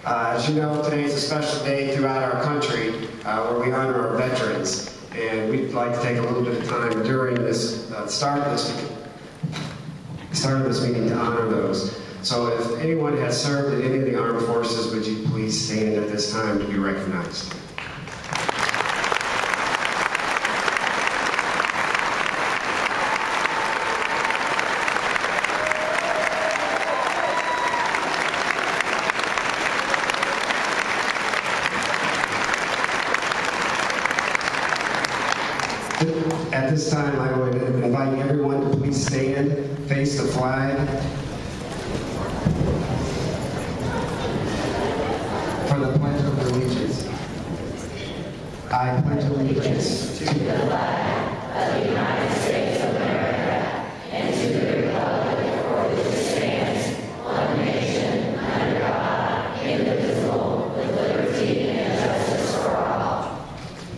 As you know, today is a special day throughout our country where we honor our veterans. And we'd like to take a little bit of time during this start of this meeting to honor those. So if anyone has served in any of the armed forces, would you please stand at this time to be recognized? At this time, I would invite everyone to please stand, face the flag, for the Pledge of Allegiance. I pledge allegiance to the flag of the United States of America and to the republic for which it stands, one nation, under God, indivisible, with liberty and justice for all.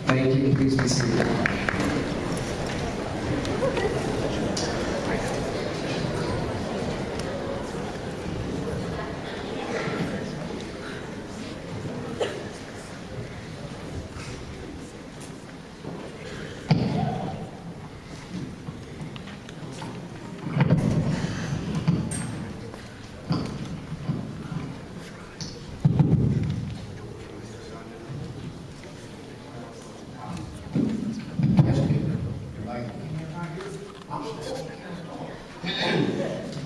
Thank you. Please be seated.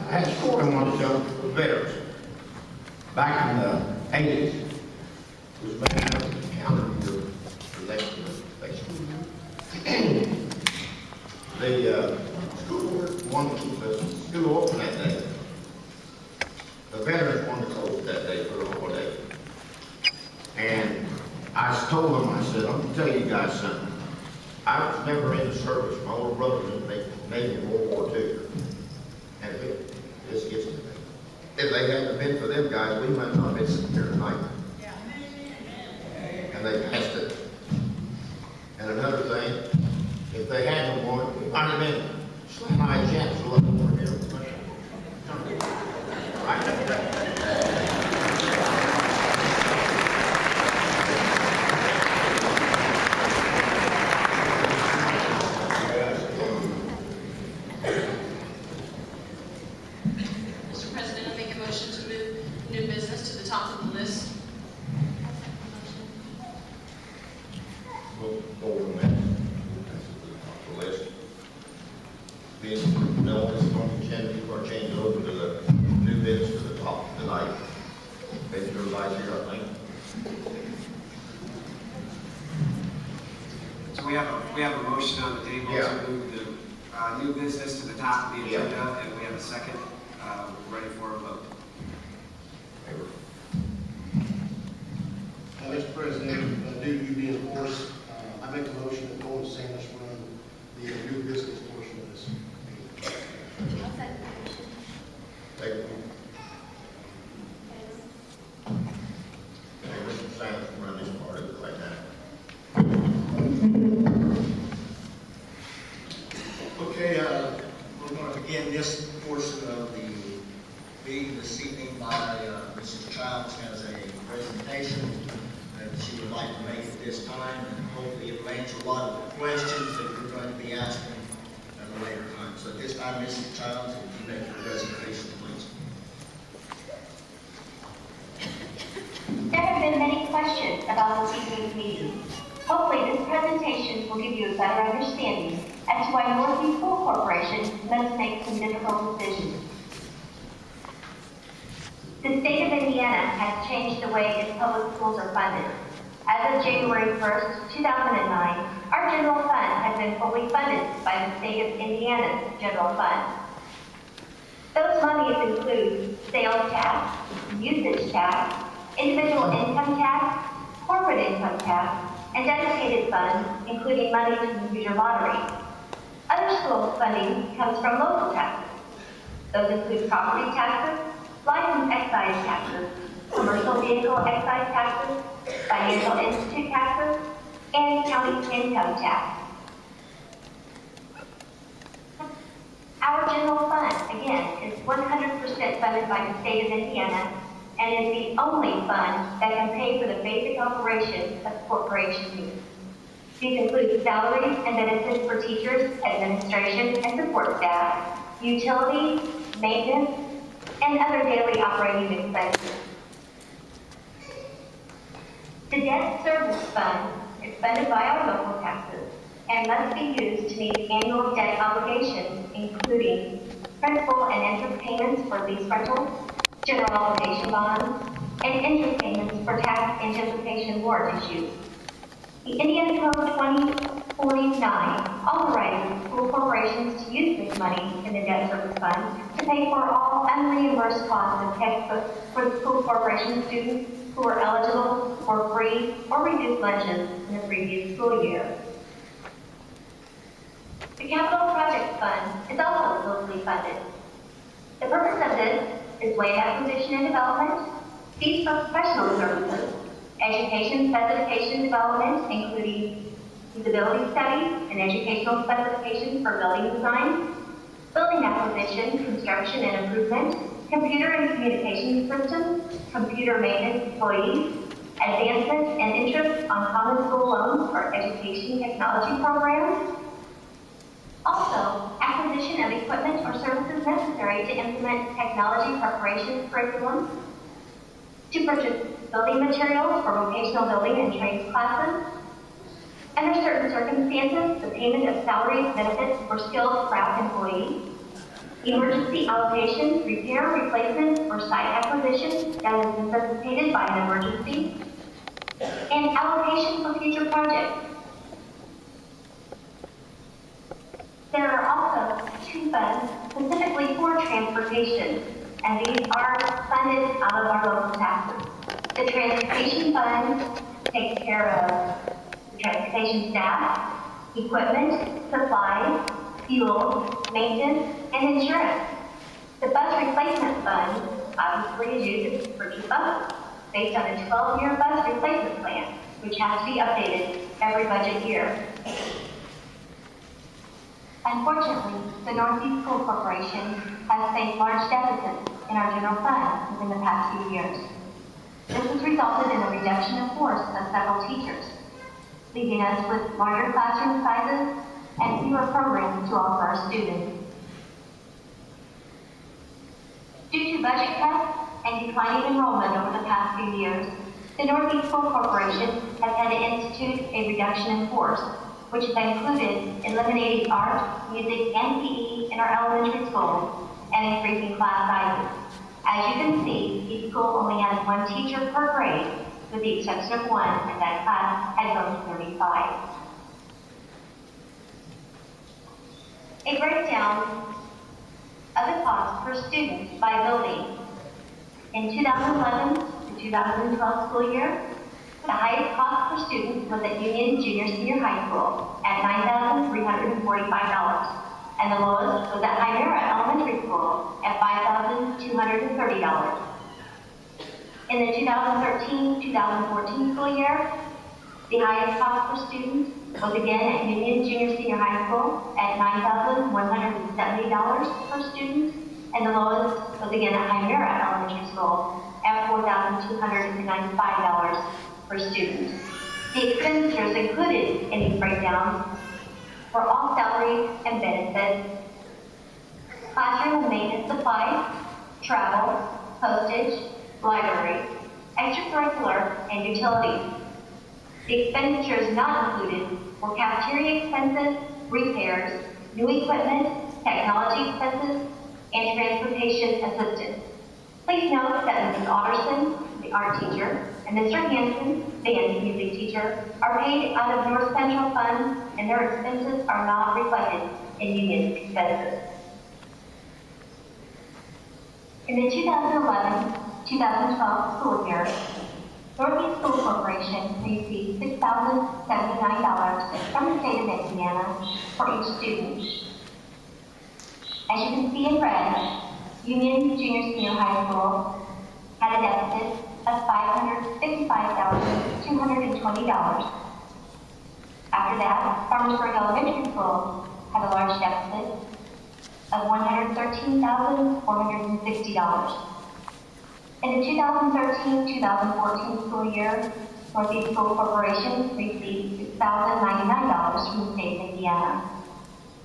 I had a story I wanted to tell the veterans. Back in the 80s, it was back in the calendar year election, basically. The school board wanted to keep the school open that day. The veterans wanted to close that day for the whole day. And I told them, I said, I'm going to tell you guys something. I was never in the service. My older brother was in the Navy in World War II. And this gets to me. If they hadn't been for them guys, we might not have been sitting here tonight. Yeah. And they passed it. And another thing, if they hadn't won, we might have been slant-eyed jets looking over here. Right? So we have a motion on the table to move the new business to the top of the agenda, and we have a second. Ready for a vote. Mr. President, due to you being forced, I make a motion that Golden Sanders run the new business portion of this. Thank you. Mr. Sanders can run this part of it right now. Okay, we're going to begin this portion of the meeting this evening by Mrs. Childs has a presentation that she would like to make at this time, and hopefully it will answer a lot of the questions that we're going to be asking at a later time. So at this time, Mrs. Childs, if you make your presentation, please. There have been many questions about this evening's meeting. Hopefully this presentation will give you a better understanding as to why Northeast School Corporation must make some difficult decisions. The state of Indiana has changed the way its public schools are funded. As of January 1st, 2009, our general fund has been fully funded by the state of Indiana's general fund. Those monies include sales tax, usage tax, individual income tax, corporate income tax, and dedicated funds, including money to the computer lottery. Other schools' funding comes from local taxes. Those include property taxes, license excise taxes, commercial vehicle excise taxes, financial institute taxes, and county income tax. Our general fund, again, is 100% funded by the state of Indiana and is the only fund that can pay for the basic operation of corporation needs. These include salaries and benefits for teachers, administration, and support staff, utilities, maintenance, and other daily operating expenses. The debt service fund is funded by our local taxes and must be used to meet annual debt obligations, including principal and interest payments for lease rentals, general obligation bonds, and interest payments for tax anticipation warrant issues. The Indiana Code 2049 authorizes school corporations to use this money in the debt service fund to pay for all unreimbursed costs of textbooks for the school corporation students who are eligible for free or reduced lunches in the previous school year. The Capital Projects Fund is also locally funded. The purpose of this is land acquisition and development, fees for professional services, education specification development, including feasibility studies and educational specifications for building design, building acquisition, construction and improvement, computer and communication systems, computer maintenance employees, advancement and interest on common school loans for education technology programs. Also, acquisition of equipment or services necessary to implement technology preparation curriculum, to purchase building materials for vocational building and trades classes. Under certain circumstances, the payment of salaries and benefits for skilled craft employees, emergency allocation, repair, replacement, or site acquisition that is necessitated by an emergency, and allocation for future projects. There are also two funds specifically for transportation, and these are funded out of our local taxes. The Transportation Fund takes care of the transportation staff, equipment, supplies, fuel, maintenance, and insurance. The Bus Replacement Fund obviously is used to purchase buses based on a 12-year bus replacement plan, which has to be updated every budget year. Unfortunately, the Northeast School Corporation has faced large deficits in our general fund within the past few years. This has resulted in a reduction of force of several teachers, leaving us with larger classroom sizes and fewer programs to offer our students. Due to budget cuts and declining enrollment over the past few years, the Northeast School Corporation has had to institute a reduction in force, which has included eliminating art, music, and PE in our elementary schools and increasing class sizes. As you can see, each school only has one teacher per grade, with the exception of one, and that class has grown to 35. A breakdown of the cost per student by building. In 2011 to 2012 school year, the highest cost per student was at Union Junior Senior High School at $9,345, and the lowest was at Chimera Elementary School at $5,230. In the 2013-2014 school year, the highest cost per student was again at Union Junior Senior High School at $9,170 per student, and the lowest was again at Chimera Elementary School at $4,295 per student. The expenditures included in these breakdowns were all salaries and benefits, classroom and maintenance supplies, travel, postage, library, extracurricular, and utilities. The expenditures not included were cafeteria expenses, repairs, new equipment, technology expenses, and transportation assistance. Please note that Mrs. Otterson, the art teacher, and Mr. Hanson, band music teacher, are paid out of North Central funds, and their expenses are not reflected in union expenses. In the 2011-2012 school year, Northeast School Corporation received $6,079 from the state of Indiana for each student. As you can see in red, Union Junior Senior High School had a deficit of $555,220. After that, Farmersburg Elementary School had a large deficit of $113,460. In the 2013-2014 school year, Northeast School Corporation received $6,099 from the state of Indiana.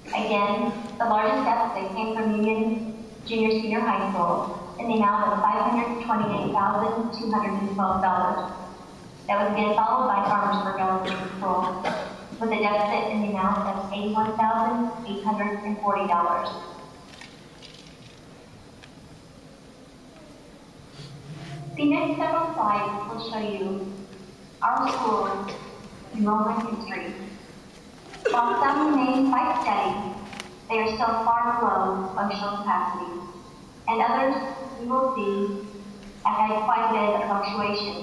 Again, the largest deficit came from Union Junior Senior High School in the amount of $528,212. That was again followed by Farmersburg Elementary School with a deficit in the amount of $81,840. The next several slides will show you our school's enrollment history. While some remain quite steady, they are still far below functional capacity, and others, we will see, have had quite a bit of fluctuation.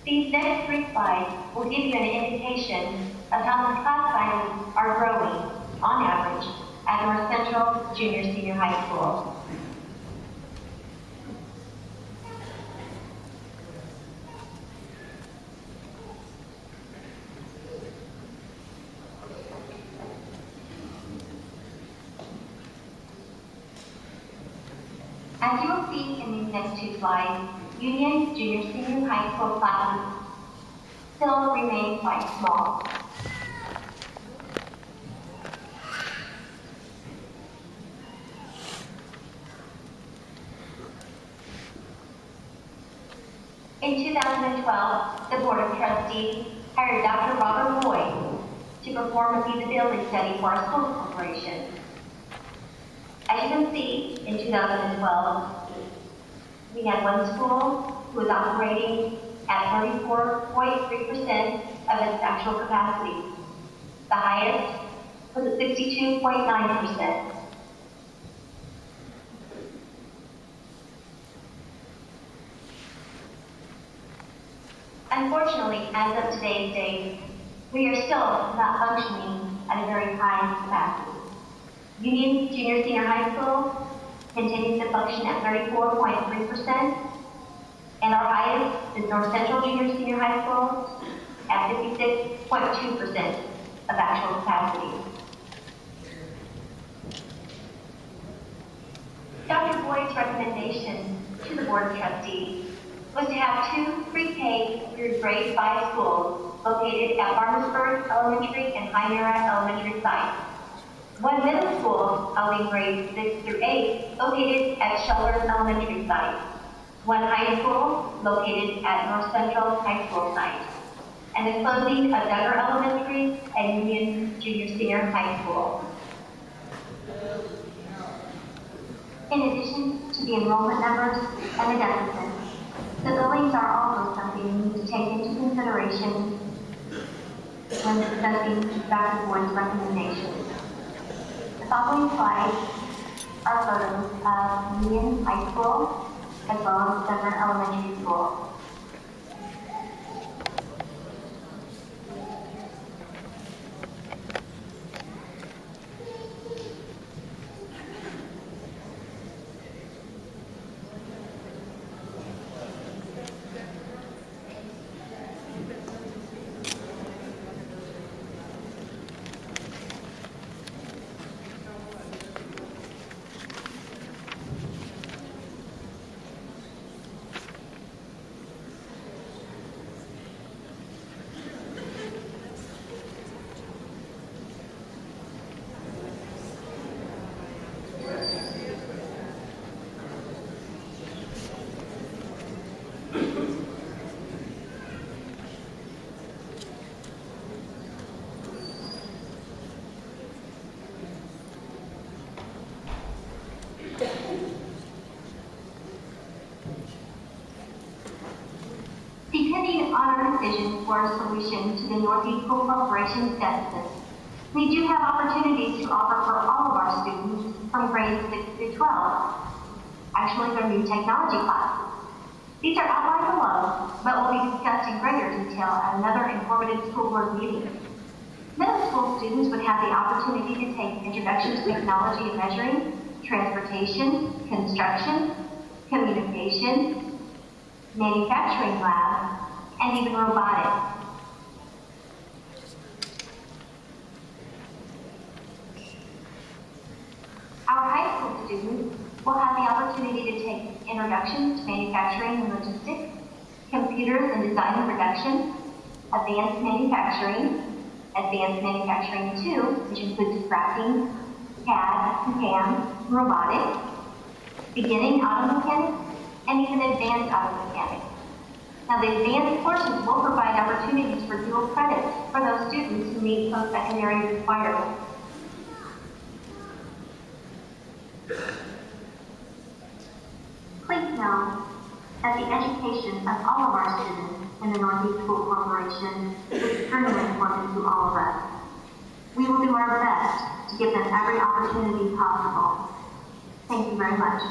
These next 3 slides will give you an indication of how the class sizes are growing, on average, at North Central Junior Senior High School. As you will see in these next 2 slides, Union Junior Senior High School classes still remain quite small. In 2012, the Board of Trustees hired Dr. Robert Boyd to perform a feasibility study for our school corporation. As you can see, in 2012, we had one school who was operating at 34.3% of its actual capacity. The highest was at 62.9%. Unfortunately, as of today's date, we are still not functioning at a very high capacity. Union Junior Senior High School continues to function at 34.3%, and our highest is North Central Junior Senior High School at 56.2% of actual capacity. Dr. Boyd's recommendation to the Board of Trustees was to have 2 pre-K through grade 5 schools located at Farmersburg Elementary and Hymera Elementary sites. 1 middle school housing grades 6 through 8 located at Shelburne Elementary site. 1 high school located at North Central High School site. And the closing of Duggar Elementary and Union Junior Senior High School. In addition to the enrollment numbers and the deficits, the buildings are also something you need to take into consideration when discussing Dr. Boyd's recommendations. The following slides are photos of Union High School as well as Duggar Elementary School. Depending on our decision for a solution to the Northeast School Corporation's deficit, we do have opportunities to offer for all of our students from grades 6 through 12. Actually, they're new technology classes. These are outlined below but will be discussed in greater detail at another informative school board meeting. Middle school students would have the opportunity to take Introduction to Technology and Measuring, Transportation, Construction, Communication, Manufacturing Lab, and even Robotics. Our high school students will have the opportunity to take Introduction to Manufacturing and Logistics, Computers and Design and Production, Advanced Manufacturing, Advanced Manufacturing 2, which includes crafting, CAD and CAM, robotics, beginning auto mechanics, and even advanced auto mechanics. Now, the advanced courses will provide opportunities for dual credits for those students who meet post-secondary requirements. Please know that the education of all of our students in the Northeast School Corporation is extremely important to all of us. We will do our best to give them every opportunity possible. Thank you very much.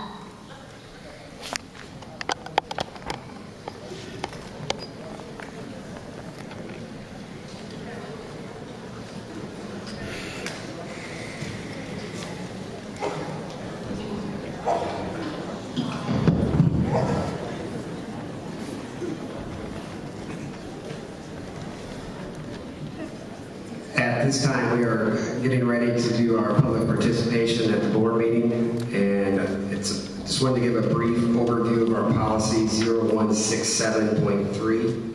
At this time, we are getting ready to do our public participation at the board meeting, and just wanted to give a brief overview of our policy 0167.3.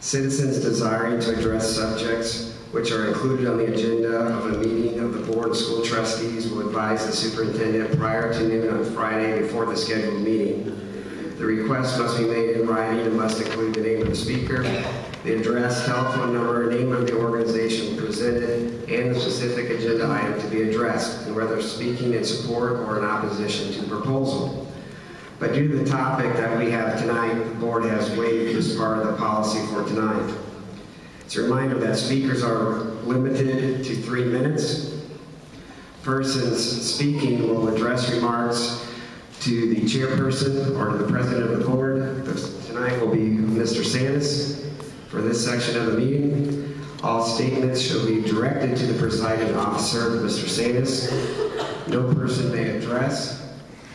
Citizens desiring to address subjects which are included on the agenda of a meeting of the board of school trustees will advise the superintendent prior to noon on Friday before the scheduled meeting. The request must be made in writing and must include the name of the speaker, the address, telephone number, name of the organization presented, and the specific agenda item to be addressed, and whether speaking in support or in opposition to the proposal. But due to the topic that we have tonight, the board has waived this part of the policy for tonight. It's a reminder that speakers are limited to 3 minutes. Persons speaking will address remarks to the chairperson or to the president of the board. Tonight will be Mr. Sandus. For this section of the meeting, all statements shall be directed to the presiding officer, Mr. Sandus. No person may address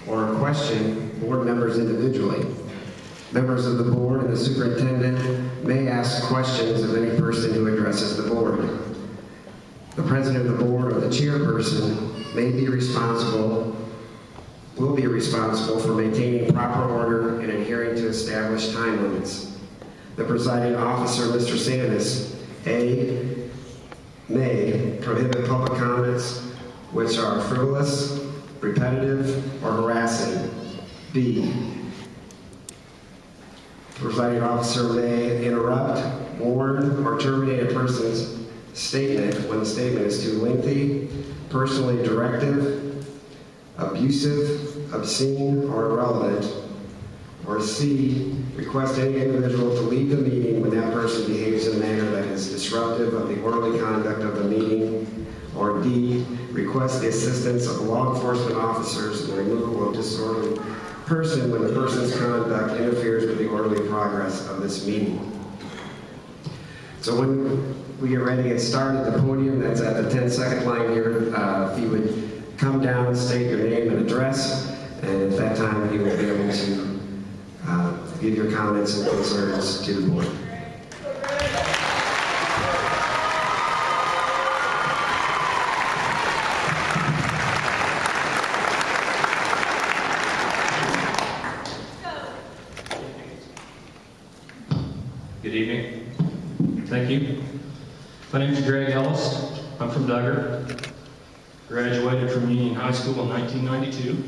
or question board members individually. Members of the board and the superintendent may ask questions of any person who addresses the board. The president of the board or the chairperson will be responsible for maintaining proper order and adhering to established time limits. The presiding officer, Mr. Sandus, A, may prohibit public comments which are frivolous, repetitive, or harassing. B, the presiding officer may interrupt, warn, or terminate a person's statement when the statement is too lengthy, personally directive, abusive, obscene, or irrelevant. Or C, request any individual to leave the meeting when that person behaves in a manner that is disruptive of the orderly conduct of the meeting. Or D, request the assistance of law enforcement officers in the removal of disorderly person when the person's conduct interferes with the orderly progress of this meeting. So when we get ready to get started, the podium that's at the 10-second line here, if you would come down, state your name and address, and at that time you will be able to give your comments and concerns to the board. Good evening. Thank you. My name is Greg Ellis. I'm from Duggar. Graduated from Union High School in 1992.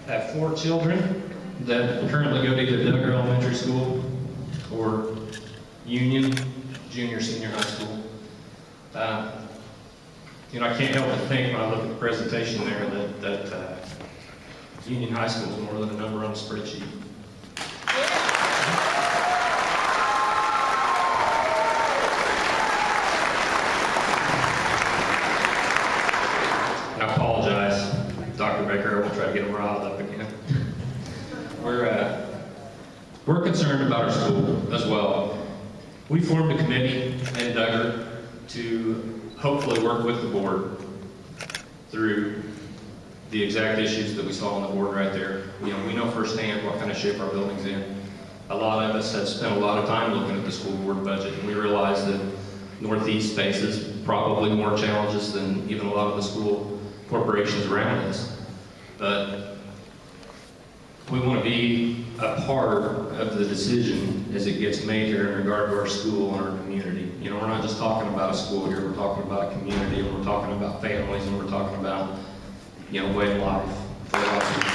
I have 4 children that currently go to either Duggar Elementary School or Union Junior Senior High School. I can't help but think when I look at the presentation there that Union High School is more than a number on a spreadsheet. I apologize, Dr. Baker, I will try to get him riled up again. We're concerned about our school as well. We formed a committee in Duggar to hopefully work with the board through the exact issues that we saw on the board right there. We know firsthand what kind of shape our building's in. A lot of us have spent a lot of time looking at the school board budget, and we realize that Northeast faces probably more challenges than even a lot of the school corporations around us. But we want to be a part of the decision as it gets made here in regard to our school and our community. We're not just talking about a school here, we're talking about a community, and we're talking about families, and we're talking about, way of life for a lot of people.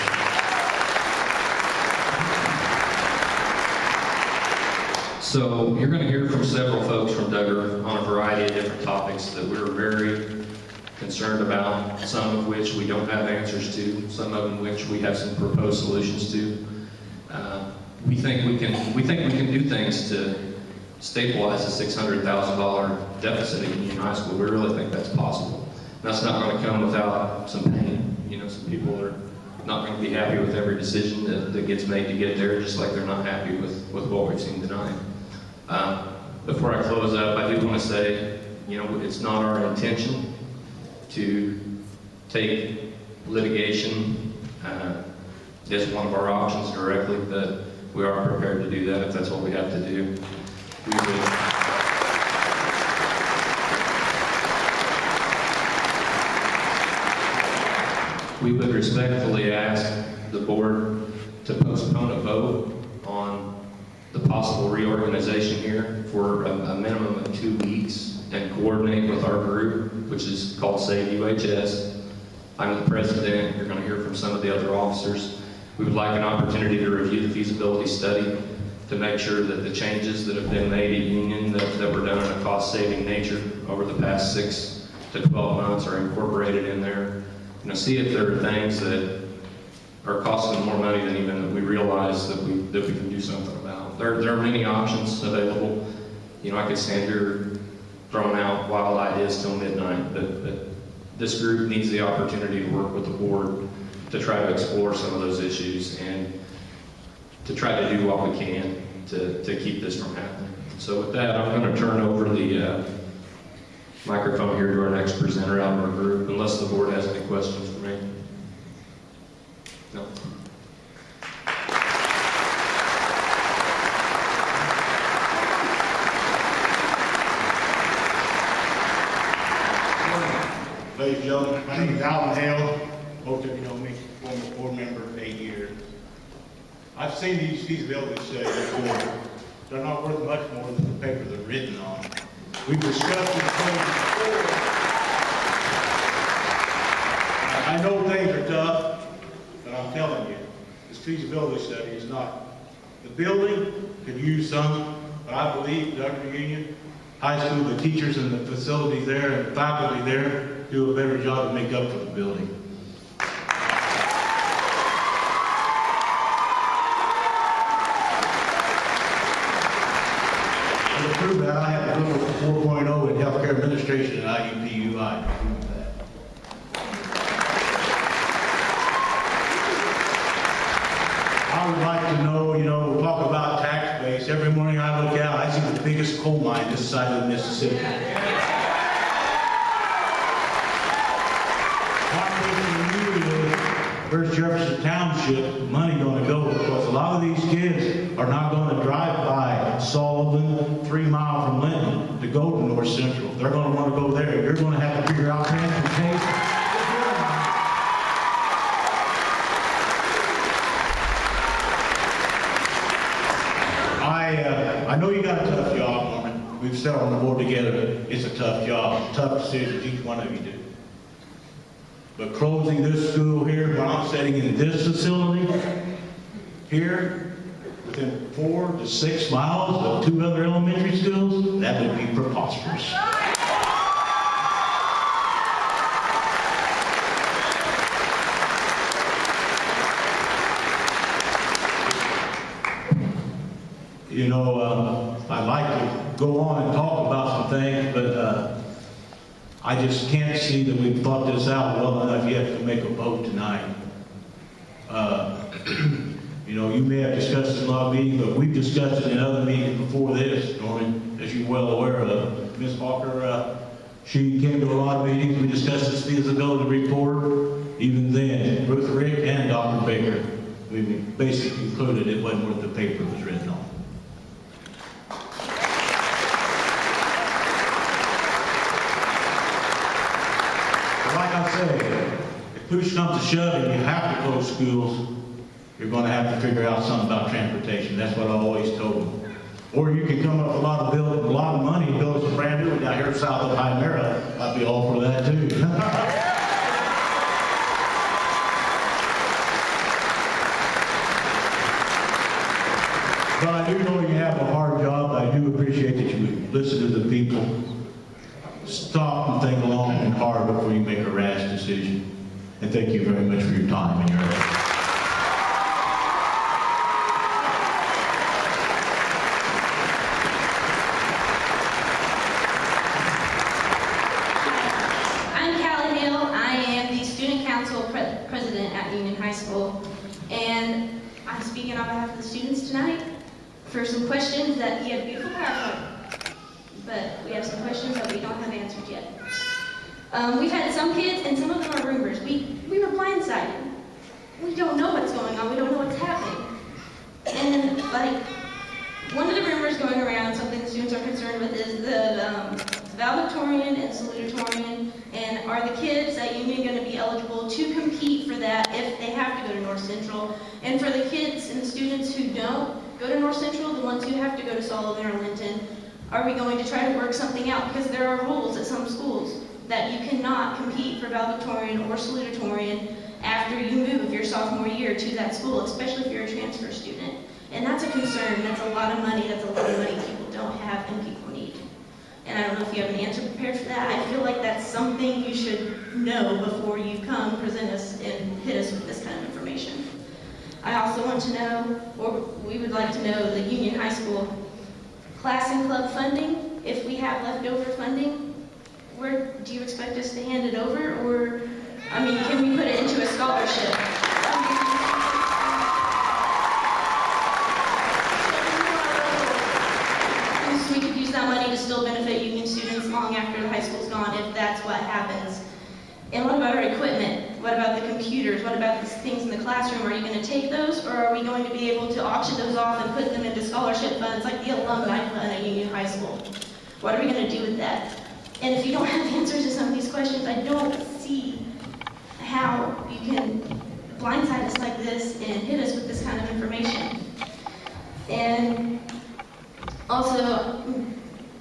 So you're going to hear from several folks from Duggar on a variety of different topics that we're very concerned about, some of which we don't have answers to, some of which we have some proposed solutions to. We think we can do things to stabilize a $600,000 deficit in Union High School. We really think that's possible. That's not going to come without some pain. Some people are not going to be happy with every decision that gets made to get there, just like they're not happy with what we've seen tonight. Before I close up, I do want to say, it's not our intention to take litigation as one of our options directly, but we are prepared to do that if that's what we have to do. We would respectfully ask the board to postpone a vote on the possible reorganization here for a minimum of 2 weeks and coordinate with our group, which is called Save UHS. I'm the president. You're going to hear from some of the other officers. We would like an opportunity to review the feasibility study to make sure that the changes that have been made at Union that were done in a cost-saving nature over the past 6 to 12 months are incorporated in there. See if there are things that are costing more money than even we realize that we can do something about. There are many options available. I could stand here throwing out wild ideas till midnight, but this group needs the opportunity to work with the board to try to explore some of those issues and to try to do what we can to keep this from happening. So with that, I'm going to turn over the microphone here to our next presenter out of our group, unless the board has any questions for me. No. Ladies and gentlemen, my name is Alan Hale. Most of you know me, former board member for 8 years. I've seen these feasibility studies before. They're not worth much more than the paper they're written on. We've discussed these things before. I know things are tough, but I'm telling you, this feasibility study is not. The building could use some, but I believe Duggar Union High School, the teachers and the facilities there and the faculty there do a better job to make up for the building. To prove that, I have to go with 4.0 in healthcare administration at IUPUI to prove that. I would like to know, we talk about tax base. Every morning I look out, I see the biggest coal mine this side of the Mississippi. My question to you is, where's Jefferson Township money going to go? Because a lot of these kids are not going to drive by Sullivan, 3 miles from Linton, to go to North Central. They're going to want to go there. You're going to have to figure out transportation. I know you got a tough job, Norman. We've sat on the board together. It's a tough job, tough decisions each one of you do. But closing this school here, when I'm sitting in this facility, here, within 4 to 6 miles of 2 other elementary schools, that would be preposterous. I'd like to go on and talk about some things, but I just can't see that we've thought this out well enough yet to make a vote tonight. You know, you may have discussed it in a lot of meetings, but we've discussed it in other meetings before this, Norman, as you're well aware of. Ms. Walker, she came to a lot of meetings. We discussed this feasibility report. Even then, Ruth Rick and Dr. Baker, we basically concluded it wasn't what the paper was written on. But like I say, if push comes to shove and you have to close schools, you're going to have to figure out something about transportation. That's what I always told them. Or you can come up with a lot of money and build us a brand new one down here south of Hymera. I'd be all for that too. But I do know you have a hard job. I do appreciate that you listen to the people. Stop and think long and hard before you make a rash decision. And thank you very much for your time and your effort. President at Union High School, and I'm speaking on behalf of the students tonight for some questions that you have beautiful PowerPoint, but we have some questions that we don't have answered yet. We've had some kids, and some of them are rumors. We were blindsided. We don't know what's going on. We don't know what's happening. And like, one of the rumors going around, something the students are concerned with, is the valedictorian and salutatorian, and are the kids at Union going to be eligible to compete for that if they have to go to North Central? And for the kids and the students who don't go to North Central, the ones who have to go to Sullivan or Linton, are we going to try to work something out? Because there are rules at some schools that you cannot compete for valedictorian or salutatorian after you move your sophomore year to that school, especially if you're a transfer student. And that's a concern. That's a lot of money. That's a lot of money people don't have and people need. And I don't know if you have an answer prepared for that. I feel like that's something you should know before you come present us and hit us with this kind of information. I also want to know, or we would like to know, the Union High School class and club funding. If we have leftover funding, where do you expect us to hand it over? Or, I mean, can we put it into a scholarship? We could use that money to still benefit Union students long after the high school's gone, if that's what happens. And what about our equipment? What about the computers? What about the things in the classroom? Are you going to take those, or are we going to be able to auction those off and put them into scholarship funds like the alumni fund at Union High School? What are we going to do with that? And if you don't have answers to some of these questions, I don't see how you can blindside us like this and hit us with this kind of information. And also,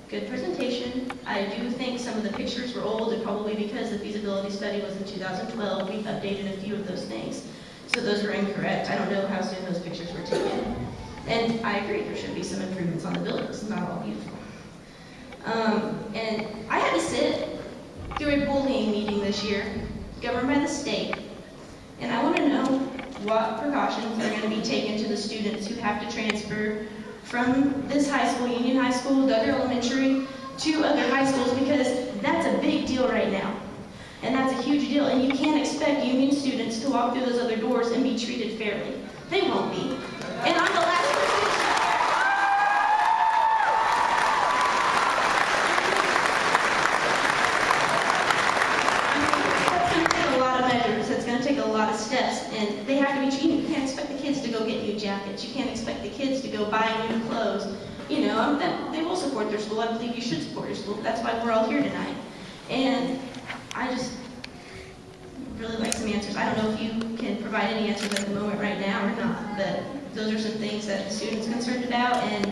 good presentation. I do think some of the pictures were old, and probably because the feasibility study was in 2012, we've updated a few of those things. So those were incorrect. I don't know how soon those pictures were taken. And I agree, there should be some improvements on the buildings. It's not all beautiful. And I had to sit through a bullying meeting this year, governed by the state. And I want to know what precautions are going to be taken to the students who have to transfer from this high school, Union High School, Duggar Elementary, to other high schools, because that's a big deal right now. And that's a huge deal, and you can't expect Union students to walk through those other doors and be treated fairly. They won't be. And I'm the last person to that's going to take a lot of measures. It's going to take a lot of steps, and they have to be treated. You can't expect the kids to go get new jackets. You can't expect the kids to go buy new clothes. You know, they will support their school. I believe you should support your school. That's why we're all here tonight. And I just really like some answers. I don't know if you can provide any answers at the moment right now or not, but those are some things that the students are concerned about, and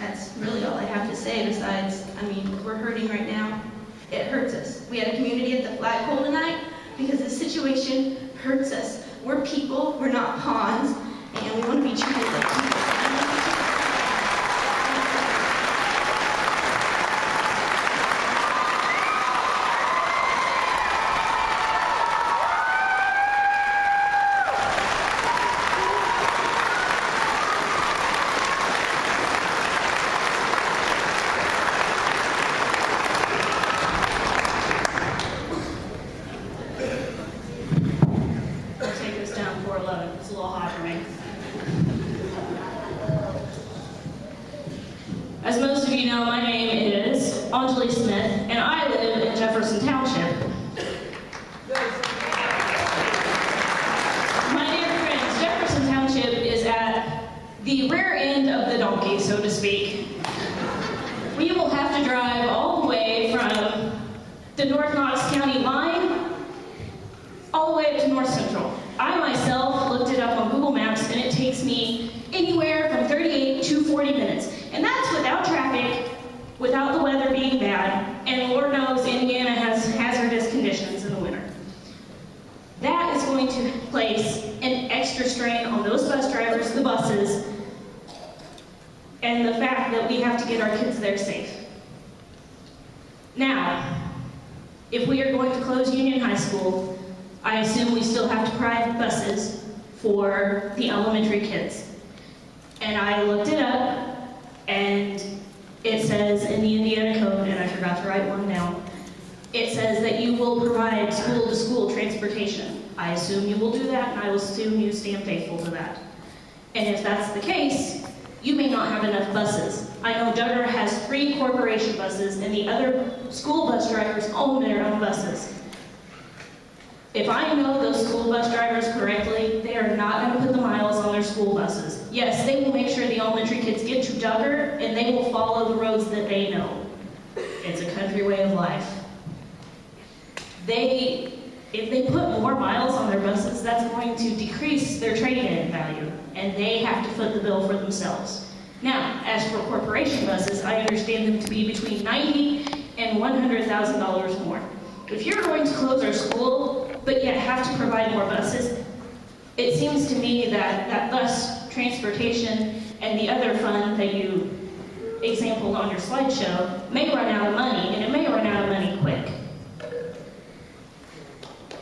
that's really all I have to say besides, I mean, we're hurting right now. It hurts us. We had a community at the flagpole tonight because this situation hurts us. We're people, we're not pawns, and we want to be treated like people. I'll take this down 4 levels. Smith, and I live in Jefferson Township. My dear friends, Jefferson Township is at the rear end of the donkey, so to speak. We will have to drive all the way from the North Knox County line all the way up to North Central. I myself looked it up on Google Maps, and it takes me anywhere from 38 to 40 minutes. And that's without traffic, without the weather being bad, and Lord knows Indiana has hazardous conditions in the winter. That is going to place an extra strain on those bus drivers, the buses, and the fact that we have to get our kids there safe. Now, if we are going to close Union High School, I assume we still have to provide buses for the elementary kids. And I looked it up, and it says in the Indiana Code, and I forgot to write one down, it says that you will provide school-to-school transportation. I assume you will do that, and I will assume you stand faithful to that. And if that's the case, you may not have enough buses. I know Duggar has 3 corporation buses, and the other school bus drivers own their own buses. If I know those school bus drivers correctly, they are not going to put the miles on their school buses. Yes, they will make sure the elementary kids get to Duggar, and they will follow the roads that they know. It's a country way of life. If they put more miles on their buses, that's going to decrease their trade-in value, and they have to foot the bill for themselves. Now, as for corporation buses, I understand them to be between $90,000 and $100,000 more. If you're going to close our school, but yet have to provide more buses, it seems to me that that bus transportation and the other fund that you exampled on your slideshow may run out of money, and it may run out of money quick.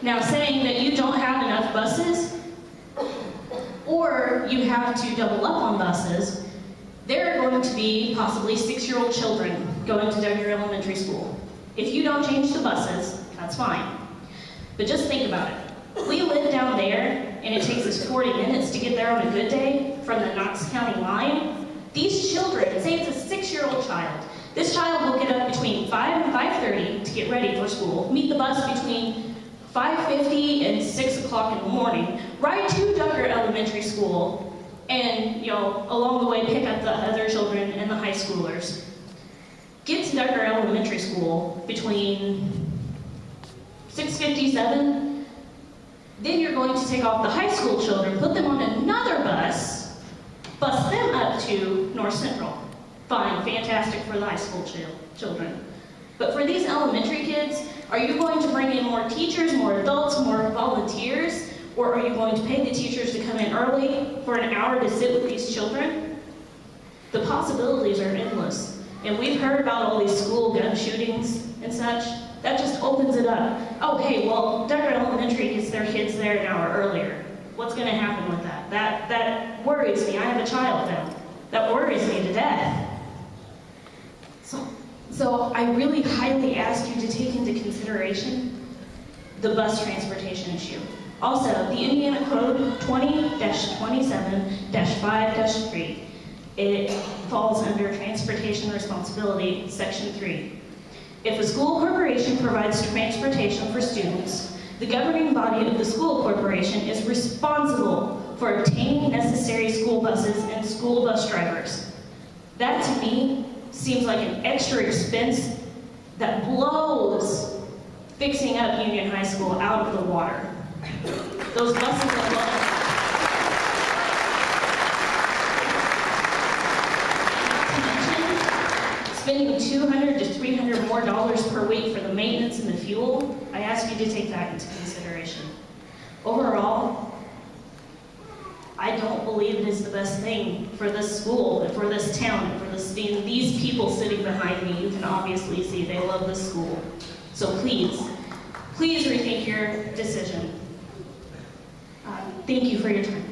Now, saying that you don't have enough buses, or you have to double up on buses, there are going to be possibly 6-year-old children going to Duggar Elementary School. If you don't change the buses, that's fine. But just think about it. We live down there, and it takes us 40 minutes to get there on a good day from the Knox County line. These children, say it's a 6-year-old child, this child will get up between 5 and 5:30 to get ready for school, meet the bus between 5:50 and 6 o'clock in the morning, ride to Duggar Elementary School, and along the way pick up the other children and the high schoolers. Get to Duggar Elementary School between 6:57. Then you're going to take off the high school children, put them on another bus them up to North Central. Fine, fantastic for the high school children. But for these elementary kids, are you going to bring in more teachers, more adults, more volunteers? Or are you going to pay the teachers to come in early for an hour to sit with these children? The possibilities are endless. And we've heard about all these school gun shootings and such. That just opens it up. Oh, hey, well, Duggar Elementary gets their kids there an hour earlier. What's going to happen with that? That worries me. I have a child now. That worries me to death. So I really highly ask you to take into consideration the bus transportation issue. Also, the Indiana Code 20-27-5-3, it falls under Transportation Responsibility, Section 3. If a school corporation provides transportation for students, the governing body of the school corporation is responsible for obtaining necessary school buses and school bus drivers. That, to me, seems like an extra expense that blows fixing up Union High School out of the water. Those buses alone. Spending $200 to $300 more per week for the maintenance and the fuel, I ask you to take that into consideration. Overall, I don't believe it is the best thing for this school, and for this town, and for these people sitting behind me. You can obviously see they love this school. So please rethink your decision. Thank you for your time.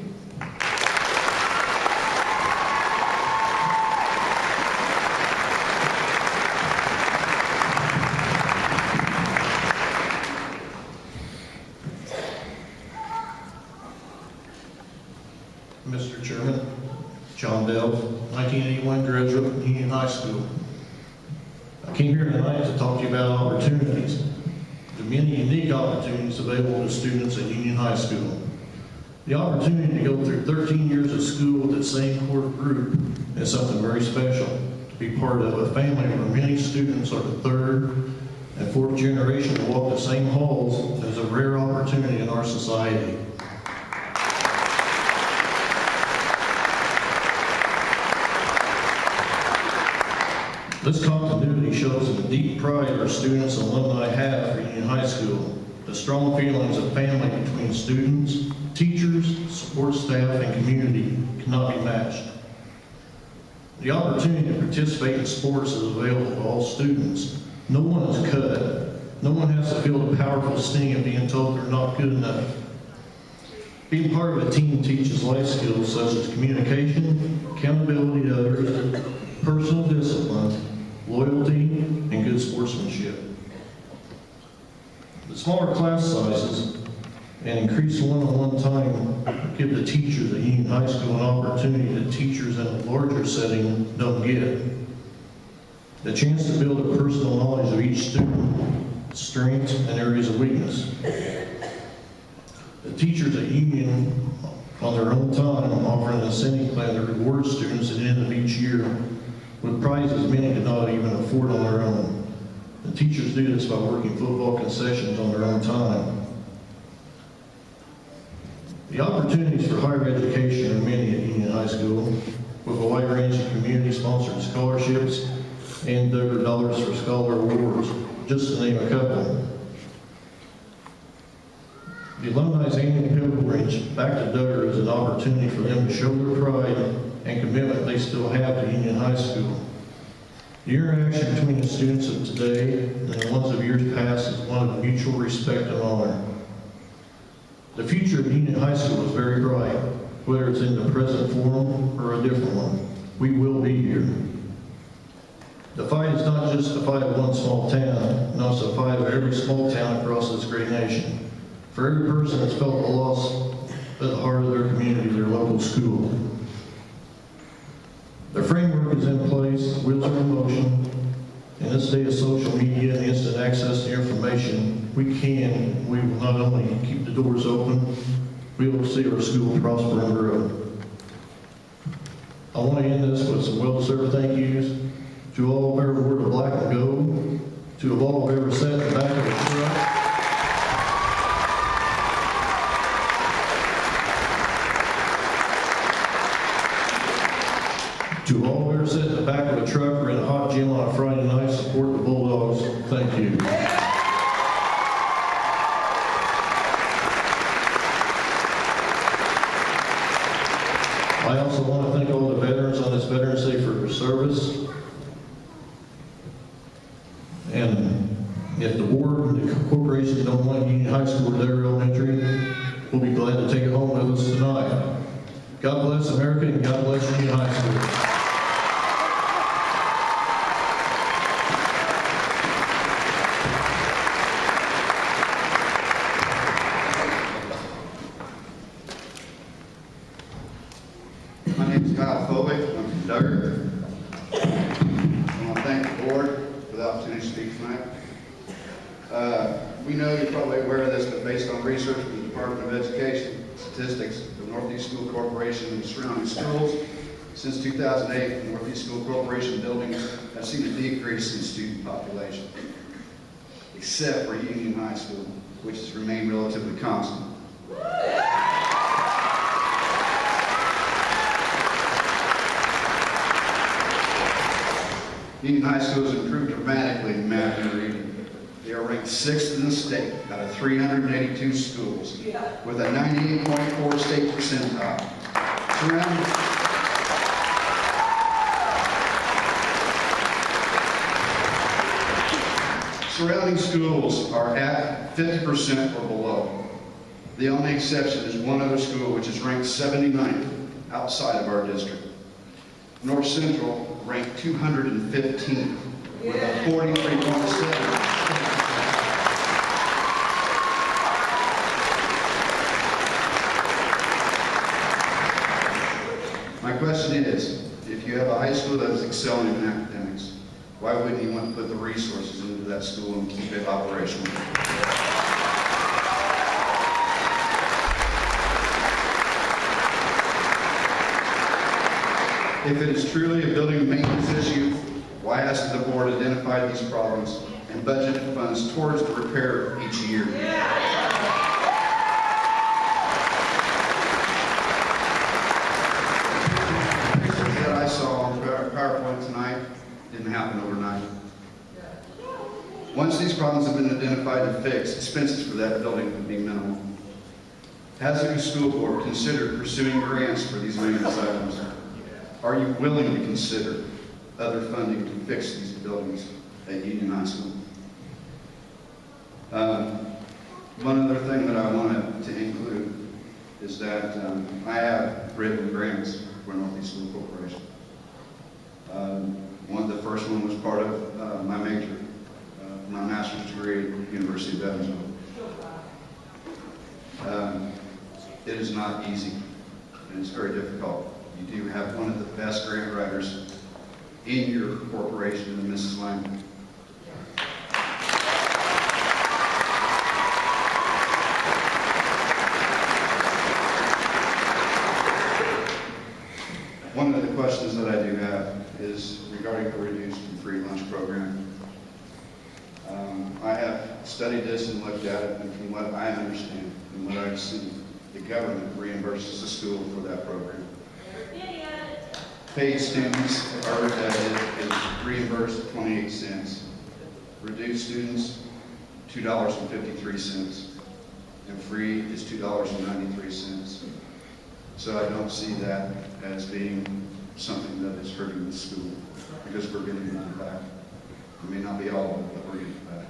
Mr. Chairman, John Bell, 1981 graduate from Union High School. I came here tonight to to talk to you about opportunities, the many unique opportunities available to students at Union High School. The opportunity to go through 13 years of school with the same core group is something very special. To be part of a family where many students are the third and fourth generation to walk the same halls is a rare opportunity in our society. This continuity shows the deep pride our students and alumni have for Union High School. The strong feelings of family between students, teachers, support staff, and community cannot be matched. The opportunity to participate in sports is available to all students. No one is cut. No one has to feel the powerful sting of being told they're not good enough. Being part of a team teaches life skills such as communication, accountability to others, personal discipline, loyalty, and good sportsmanship. The smaller class sizes and increased one-on-one time give the teachers at Union High School an opportunity that teachers in a larger setting don't get. The chance to build a personal knowledge of each student, strengths, and areas of weakness. The teachers at Union, on their own time, offer an incentive plan to reward students at the end of each year with prizes many could not even afford on their own. The teachers do this by working football concessions on their own time. The opportunities for higher education are many at Union High School, with a wide range of community-sponsored scholarships and Duggar Dollars for Scholar Awards, just to name a couple. The alumni's annual pilgrimage back to Duggar is an opportunity for them to show their pride and commitment they still have to Union High School. The interaction between the students of today and the ones of years past is one of mutual respect and honor. The future of Union High School is very bright, whether it's in the present form or a different one. We will be here. The fight is not just the fight of one small town, no, it's the fight of every small town across this great nation. For every person that's felt the loss at the heart of their community, their local school. The framework is in place, wheels are in motion. In this day of social media and instant access to information, we will not only keep the doors open, we will see our school prosper and grow. I want to end this with some well-deserved thank yous to all who have ever worn a black and gold, to all who have ever sat in the back of a truck, to all who ever sit in the back of a truck or in a hot gym on a Friday night, support the Bulldogs. Thank you. I also want to thank all the veterans on this Veterans Day for their service. And if the board and the corporations don't want Union High School or Duggar Elementary, we'll be glad to take it home with us tonight. God bless America and God bless Union High School. My name is Kyle Foley. I'm from Duggar. I want to thank the board for the opportunity to speak tonight. We know you're probably aware of this, but based on research from the Department of Education, statistics of Northeast School Corporation and the surrounding schools, since 2008, the Northeast School Corporation buildings have seen a decrease in student population, except for Union High School, which has remained relatively constant. Union High School has improved dramatically in math and reading. They are ranked 6th in the state out of 382 schools, with a 98.4 state percentile. Surrounding schools are at 50% or below. The only exception is one other school, which is ranked 79th outside of our district. North Central ranked 215th with a 43.7. My question is, if you have a high school that is excelling in academics, Why wouldn't you want to put the resources into that school and keep it operational? If it is truly a building maintenance issue, why hasn't the board identified these problems and budgeted funds towards the repair each year? The pictures that I saw on PowerPoint tonight didn't happen overnight. Once these problems have been identified and fixed, expenses for that building would be minimal. Has the new school board considered pursuing grants for these maintenance items? Are you willing to consider other funding to fix these buildings at Union High School? One other thing that I wanted to include is that I have written grants for Northeast School Corporation. The first one was part of my major, my master's degree at University of Evansville. It is not easy, and it's very difficult. You do have one of the best grant writers in your corporation, Mrs. Lang. One of the questions that I do have is regarding the reduced and free lunch program. I have studied this and looked at it, and from what I understand and what I've seen, the government reimburses the school for that program. Paid students are reimbursed 28 cents. Reduced students, $2.53. And free is $2.93. So I don't see that as being something that is hurting the school, because we're getting that back. It may not be all of it, but we're getting it back.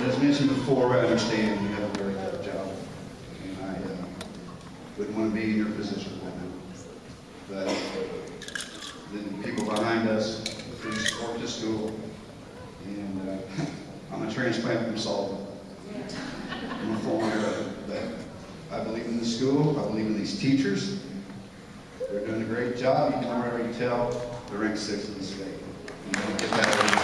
As mentioned before, I understand you have a very tough job, and I wouldn't want to be in your position right now. But the people behind us, who support this school, and I'm a transplant consultant. I'm a former that I believe in the school. I believe in these teachers. They're doing a great job. You can already tell they're ranked 6th in the state. You don't get that every year.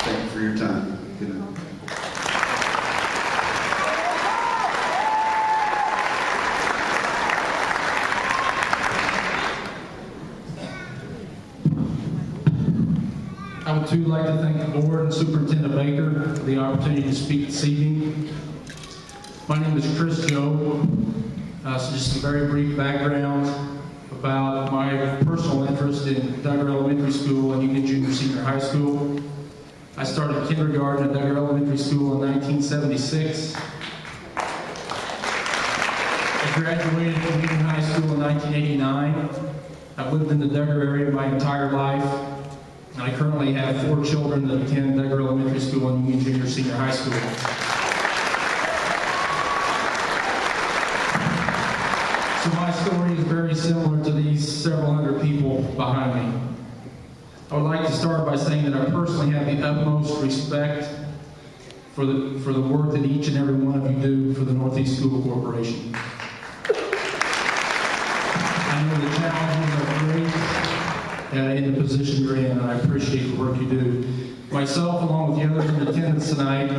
Thank you for your time. Good night. I would too like to thank the board and Superintendent Baker for the opportunity to speak this evening. My name is Chris Joe. So just a very brief background about my personal interest in Duggar Elementary School and Union Junior Senior High School. I started kindergarten at Duggar Elementary School in 1976. I graduated from Union High School in 1989. I've lived in the Duggar area my entire life. I currently have 4 children that attend Duggar Elementary School and Union Junior Senior High School. So my story is very similar to these several hundred people behind me. I would like to start by saying that I personally have the utmost respect for the work that each and every one of you do for the Northeast School Corporation. I know the challenges are great in the position you're in, and I appreciate the work you do. Myself, along with the others in attendance tonight,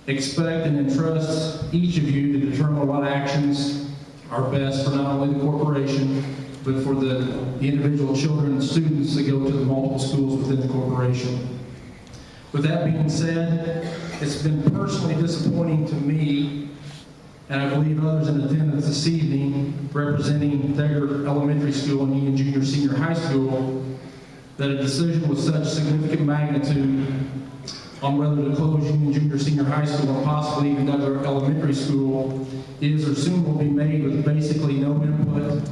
expect and entrust each of you to determine what actions are best for not only the corporation, but for the individual children and students that go to the multiple schools within the corporation. With that being said, it's been personally disappointing to me, and I believe others in attendance this evening, representing Duggar Elementary School and Union Junior Senior High School, that a decision with such significant magnitude on whether to close Union Junior Senior High School and possibly even Duggar Elementary School is or soon will be made with basically no input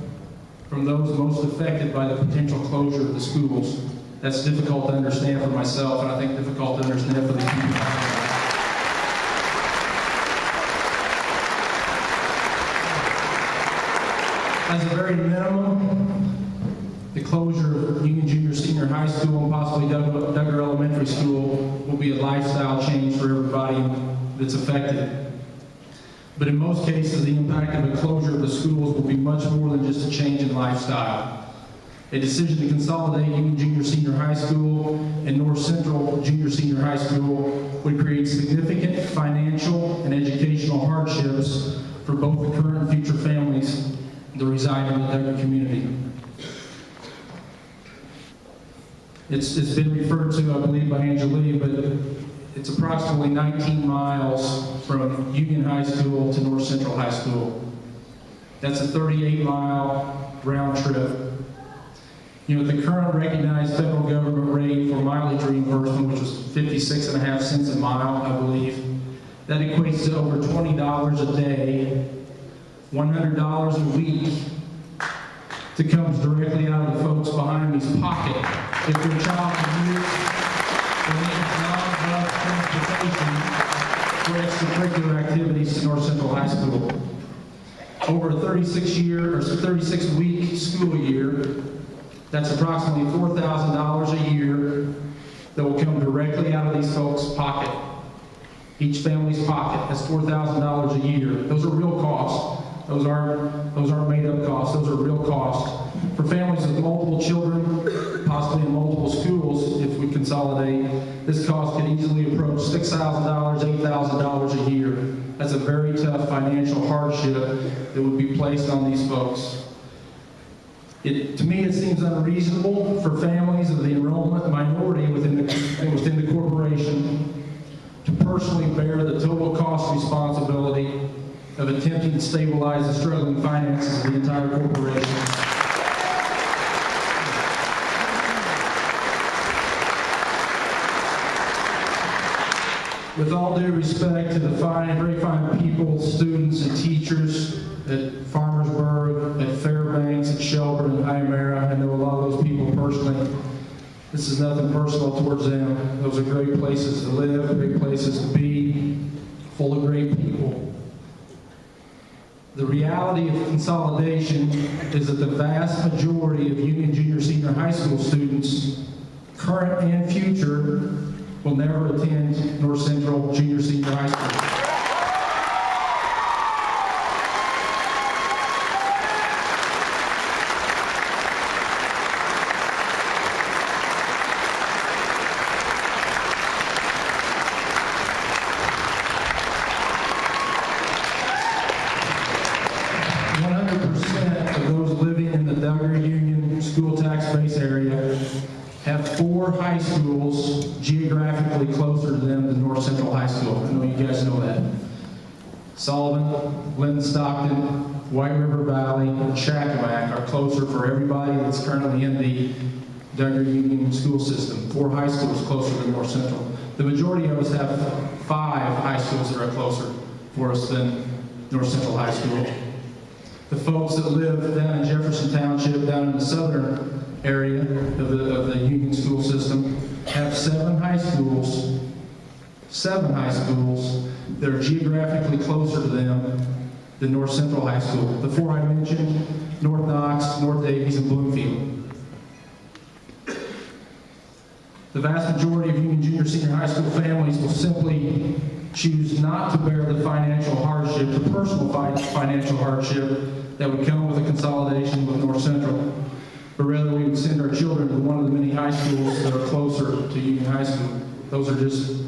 from those most affected by the potential closure of the schools. That's difficult to understand for myself, and I think difficult to understand for the people behind me. As a very minimum, the closure of Union Junior Senior High School and possibly Duggar Elementary School will be a lifestyle change for everybody that's affected. But in most cases, the impact of the closure of the schools will be much more than just a change in lifestyle. A decision to consolidate Union Junior Senior High School and North Central Junior Senior High School would create significant financial and educational hardships for both the current and future families that reside in the Duggar community. It's been referred to, I believe, by Angeline, but it's approximately 19 miles from Union High School to North Central High School. That's a 38-mile round trip. You know, the current recognized federal government rate for mileage reimbursement, which was 56.5 cents a mile, I believe, that equates to over $20 a day, $100 a week, that comes directly out of the folks behind me's pocket if their child can use the non-bus transportation for extracurricular activities to North Central High School. Over a 36-week school year, that's approximately $4,000 a year that will come directly out of these folks' pocket. Each family's pocket. That's $4,000 a year. Those are real costs. Those aren't made-up costs. Those are real costs. For families with multiple children, possibly in multiple schools, if we consolidate, this cost could easily approach $6,000, $8,000 a year. That's a very tough financial hardship that would be placed on these folks. To me, it seems unreasonable for families of the enrollment minority within the corporation to personally bear the total cost responsibility of attempting to stabilize the struggling finances of the entire corporation. With all due respect to the very fine people, students, and teachers at Farmersburg, at Fairbanks, at Shelburne, and Hymera, I know a lot of those people personally. This is nothing personal towards them. Those are great places to live, great places to be, full of great people. The reality of consolidation is that the vast majority of Union Junior Senior High School students, current and future, will never attend North Central Junior Senior High School. High schools geographically closer to them than North Central High School. I know you guys know that. Sullivan, Linden Stockton, White River Valley, and Shackamack are closer for everybody that's currently in the Duggar Union school system. 4 high schools closer than North Central. The majority of us have 5 high schools that are closer for us than North Central High School. The folks that live down in Jefferson Township, down in the southern area of the Union school system, have 7 high schools that are geographically closer to them than North Central High School. The 4 I mentioned, North Knox, North Davies, and Bloomfield. The vast majority of Union Junior Senior High School families will simply choose not to bear the financial hardship, the personal financial hardship that would come with a consolidation with North Central. But rather we would send our children to one of the many high schools that are closer to Union High School. Those are just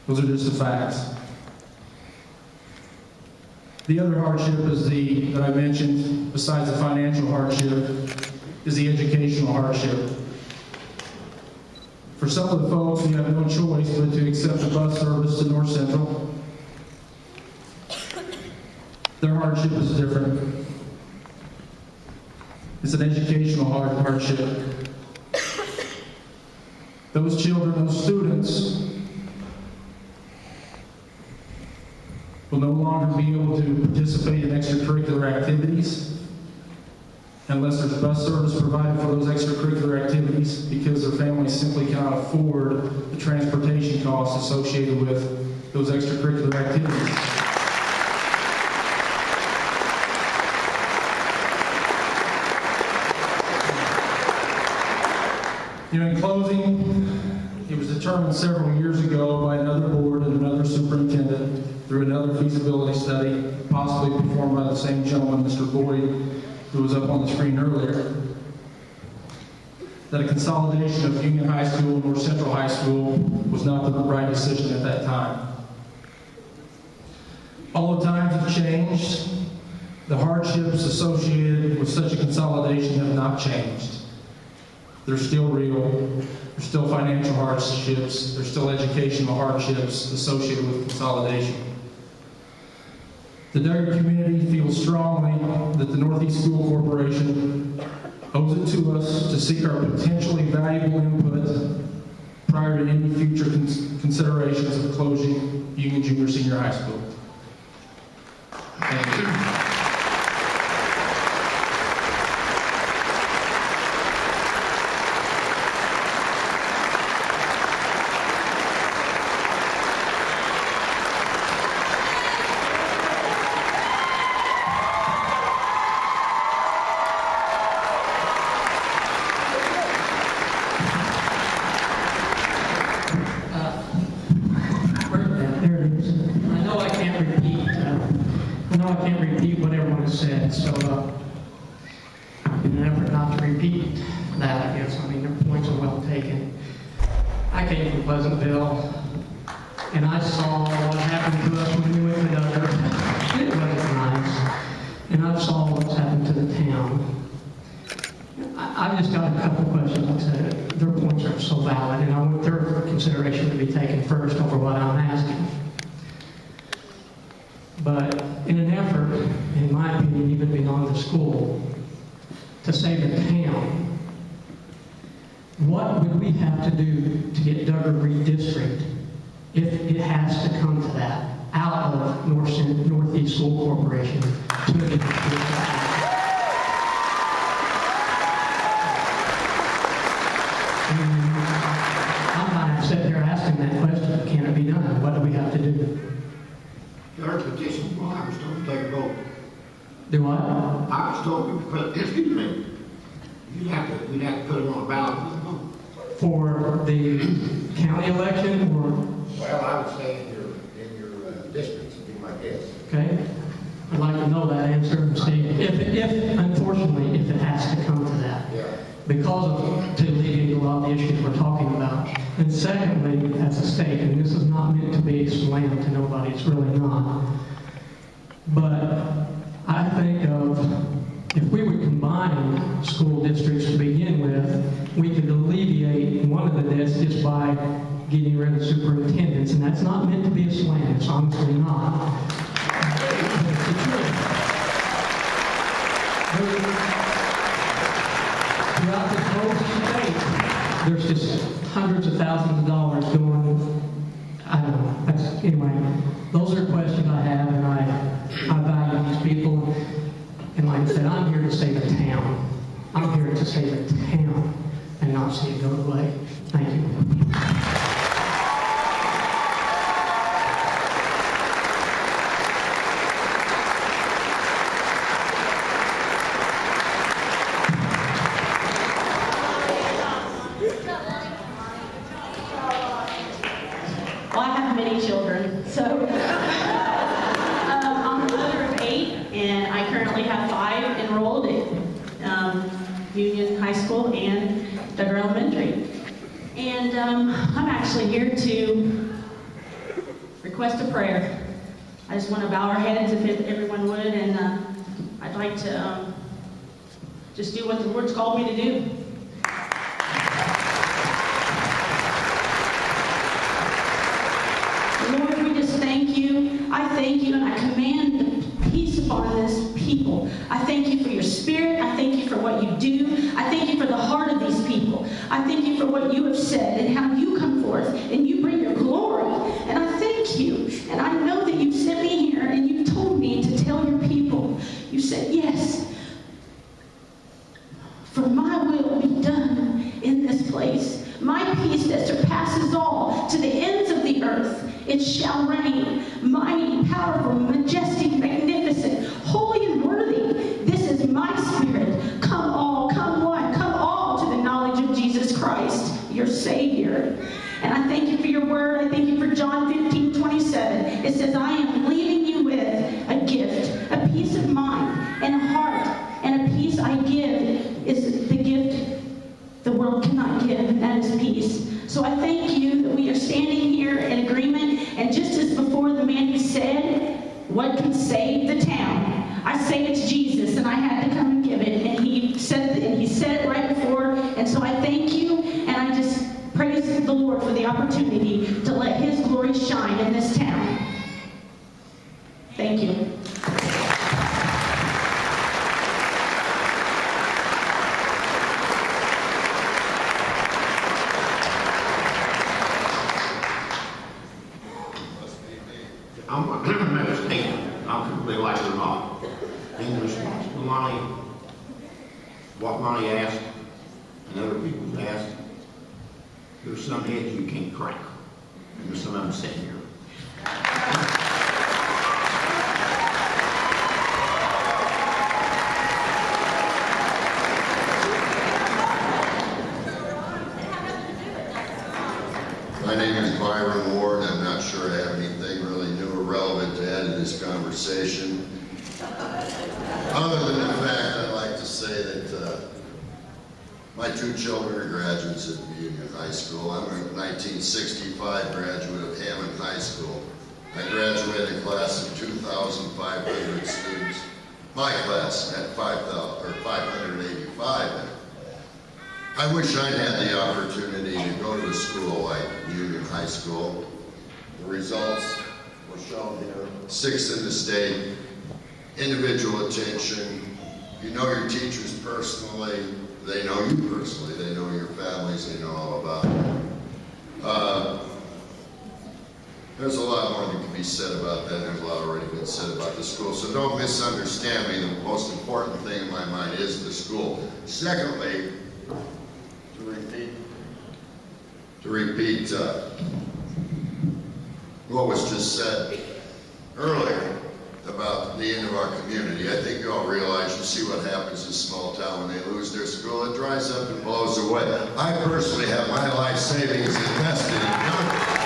the facts. The other hardship is that I mentioned, besides the financial hardship, is the educational hardship. For some of the folks, we have no choice but to accept the bus service to North Central. Their hardship is different. It's an educational hardship. Those children, those students, will no longer be able to participate in extracurricular activities unless there's bus service provided for those extracurricular activities, because their families simply cannot afford the transportation costs associated with those extracurricular activities. In closing, it was determined several years ago by another board and another superintendent through another feasibility study, possibly performed by the same gentleman, Mr. Boyd, who was up on the screen earlier, that a consolidation of Union High School and North Central High School was not the right decision at that time. All the times have changed. The hardships associated with such a consolidation have not changed. They're still real. There's still financial hardships. There's still educational hardships associated with consolidation. The Duggar community feels strongly that the Northeast School Corporation owes it to us to seek our potentially valuable input prior to any future considerations of closing Union Junior Senior High School. Thank you. There it is. I know I can't repeat what everyone has said, so in an effort not to repeat that, I guess, I mean, their points are well taken. I came from Pleasantville, and I saw what happened to us when we went to Duggar. It wasn't nice. And I saw what's happened to the town. I've just got a couple questions. Like I said, their points are so valid, and I want their consideration to be taken first over what I'm asking. But in an effort, in my opinion, even beyond the school, to save the town, what would we have to do to get Duggar redistricted if it has to come to that, out of Northeast School Corporation to the district? I'm not sitting here asking that question, can it be done? What do we have to do? Your petition, well, I was told to take a vote. Do what? I was told to put, excuse me, we'd have to put it on a ballot for the vote. For the county election or, Well, I would say in your districts would be my guess. okay? I'd like to know that answer and see if unfortunately, if it has to come to that. Yeah. Because of, to alleviate a lot of the issues we're talking about. And secondly, as a state, and this is not meant to be slam to nobody, it's really not. But I think of, if we would combine school districts to begin with, we could alleviate one of the debts just by getting rid of superintendents. And that's not meant to be a slam, it's honestly not. But it's the truth. Throughout this whole state, there's just hundreds of thousands of dollars going, I don't know, anyway, those are questions I have, and I value these people, and like I said, I'm here to save the town. I'm here to save the town, and not see it go away. Thank you. Well, I have many children, so I'm a mother of 8, and I currently have 5 enrolled at Union High School and Duggar Elementary. And I'm actually here to request a prayer. I just want to bow our heads if everyone would, and I'd like to just do what the Lord's called me to do. Lord, we just thank you. I thank you, and I command peace upon this people. I thank you for your spirit. I thank you for what you do. I thank you for the heart of these people. I thank you for what you have said and how you come forth and you bring your glory. And I thank you. And I know that you sent me here and you told me to tell your people. You said, yes, for my will be done in this place. My peace that surpasses all to the ends of the earth. It shall reign, mighty, powerful, majestic, magnificent, holy and worthy. This is my spirit. Come all, come one, come all to the knowledge of Jesus Christ. Savior. And I thank you for your word. I thank you for John 15:27. It says, I am leaving you with a gift, a peace of mind and a heart, and a peace I give is the gift the world cannot give, and that is peace. So I thank you that we are standing here in agreement, and just as before the man who said, what can save the town? I say it's Jesus, and I had to come and give it, and he said it right before, and so I thank you, and I just praise the Lord for the opportunity to let his glory shine in this town. Thank you. I'm completely like it or not. In response to Lonnie, what Lonnie asked, and other people asked, there's some heads you can't crack. And there's some of them sitting here. My name is Byron Ward. I'm not sure I have anything really new or relevant to add to this conversation. Other than the fact I'd like to say that my two children are graduates of Union High School. I'm a 1965 graduate of Hammond High School. I graduated a class of 2,500 students. My class had 585. I wish I'd had the opportunity to go to a school like Union High School. The results were shown here. 6th in the state, individual attention. You know your teachers personally, they know you personally, they know your families, they know all about you. There's a lot more that can be said about that, and there's a lot already been said about the school, so don't misunderstand me. The most important thing in my mind is the school. Secondly, to repeat what was just said earlier about the end of our community. I think you all realize, you see what happens in a small town when they lose their school. It dries up and blows away. I personally have my life savings invested in Congress.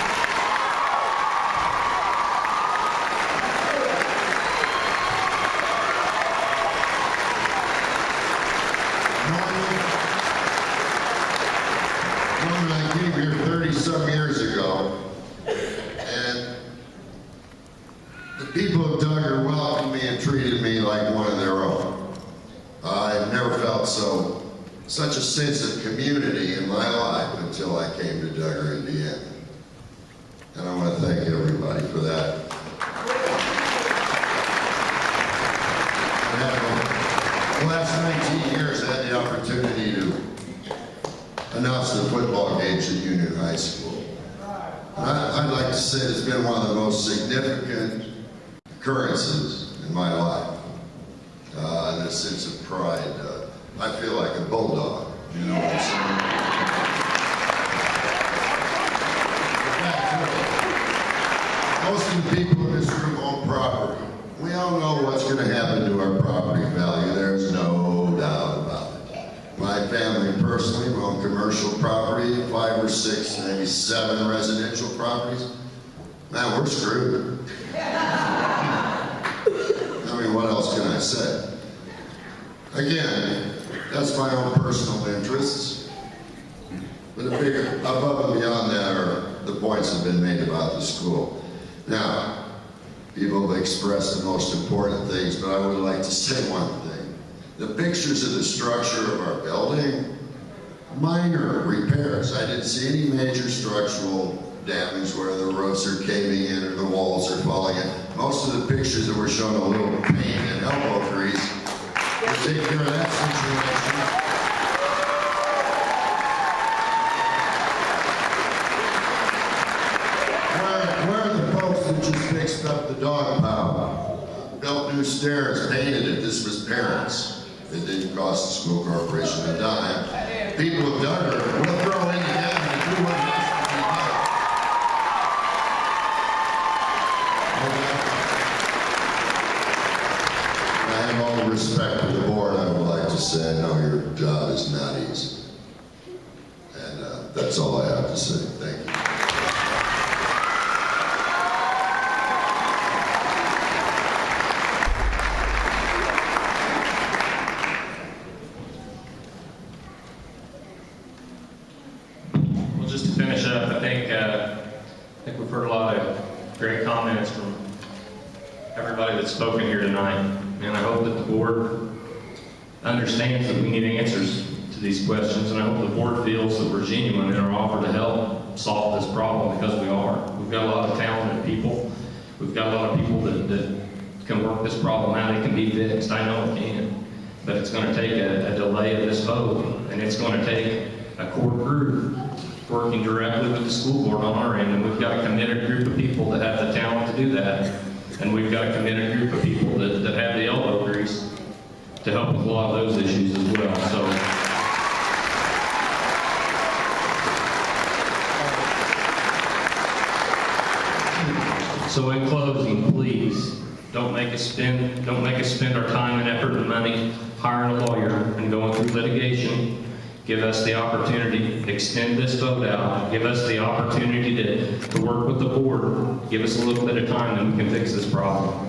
I came here 30-some years ago, and the people of Duggar welcomed me and treated me like one of their own. I've never felt such a sense of community in my life until I came to Duggar, Indiana. And I want to thank everybody for that. The last 19 years, I had the opportunity to announce the football games at Union High School. I'd like to say it's been one of the most significant occurrences in my life. And a sense of pride. I feel like a bulldog, you know what I'm saying? Most of the people in this room own property. We all know what's going to happen to our property value. There's no doubt about it. My family personally own commercial property, 5 or 6, maybe 7 residential properties. Man, we're screwed. I mean, what else can I say? Again, that's my own personal interests. But above and beyond that are the points that have been made about the school. Now, people have expressed the most important things, but I would like to say one thing. The pictures of the structure of our building, minor repairs. I didn't see any major structural damage where the roofs are caving in or the walls are falling in. Most of the pictures that were shown a little paint and elbow grease to take care of that situation. Where are the folks that just fixed up the dog pound, built new stairs, painted it? This was parents. It didn't cost the school corporation a dime. People of Duggar will throw in together and do what has to be done. I have all the respect for the board. I would like to say I know your job is not easy. And that's That's all I have to say. Thank you. Well, just to finish up, I think we've heard a lot of great comments from everybody that's spoken here tonight, and I hope that the board understands that we need answers to these questions, and I hope the board feels that we're genuine in our offer to help solve this problem, because we are. We've got a lot of talented people. We've got a lot of people that can work this problem out. It can be fixed. I know it can. But it's going to take a delay of this vote, and it's going to take a core group working directly with the school board on our end, and we've got a committed group of people that have the talent to do that, and we've got a committed group of people that have the elbow grease to help with a lot of those issues as well. So in closing, please don't make us spend our time and effort and money hiring a lawyer and going through litigation. Give us the opportunity to extend this vote out. Give us the opportunity to work with the board. Give us a little bit of time, and we can fix this problem.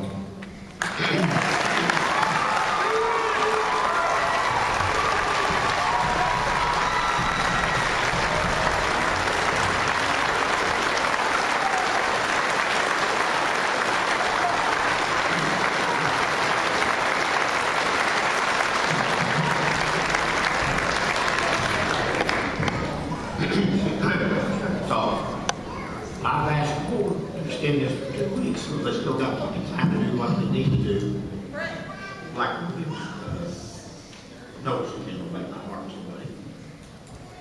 I've asked the board to extend this for 2 weeks, so they still got plenty of time to do what they need to do. Like, notice we didn't make my heart somebody.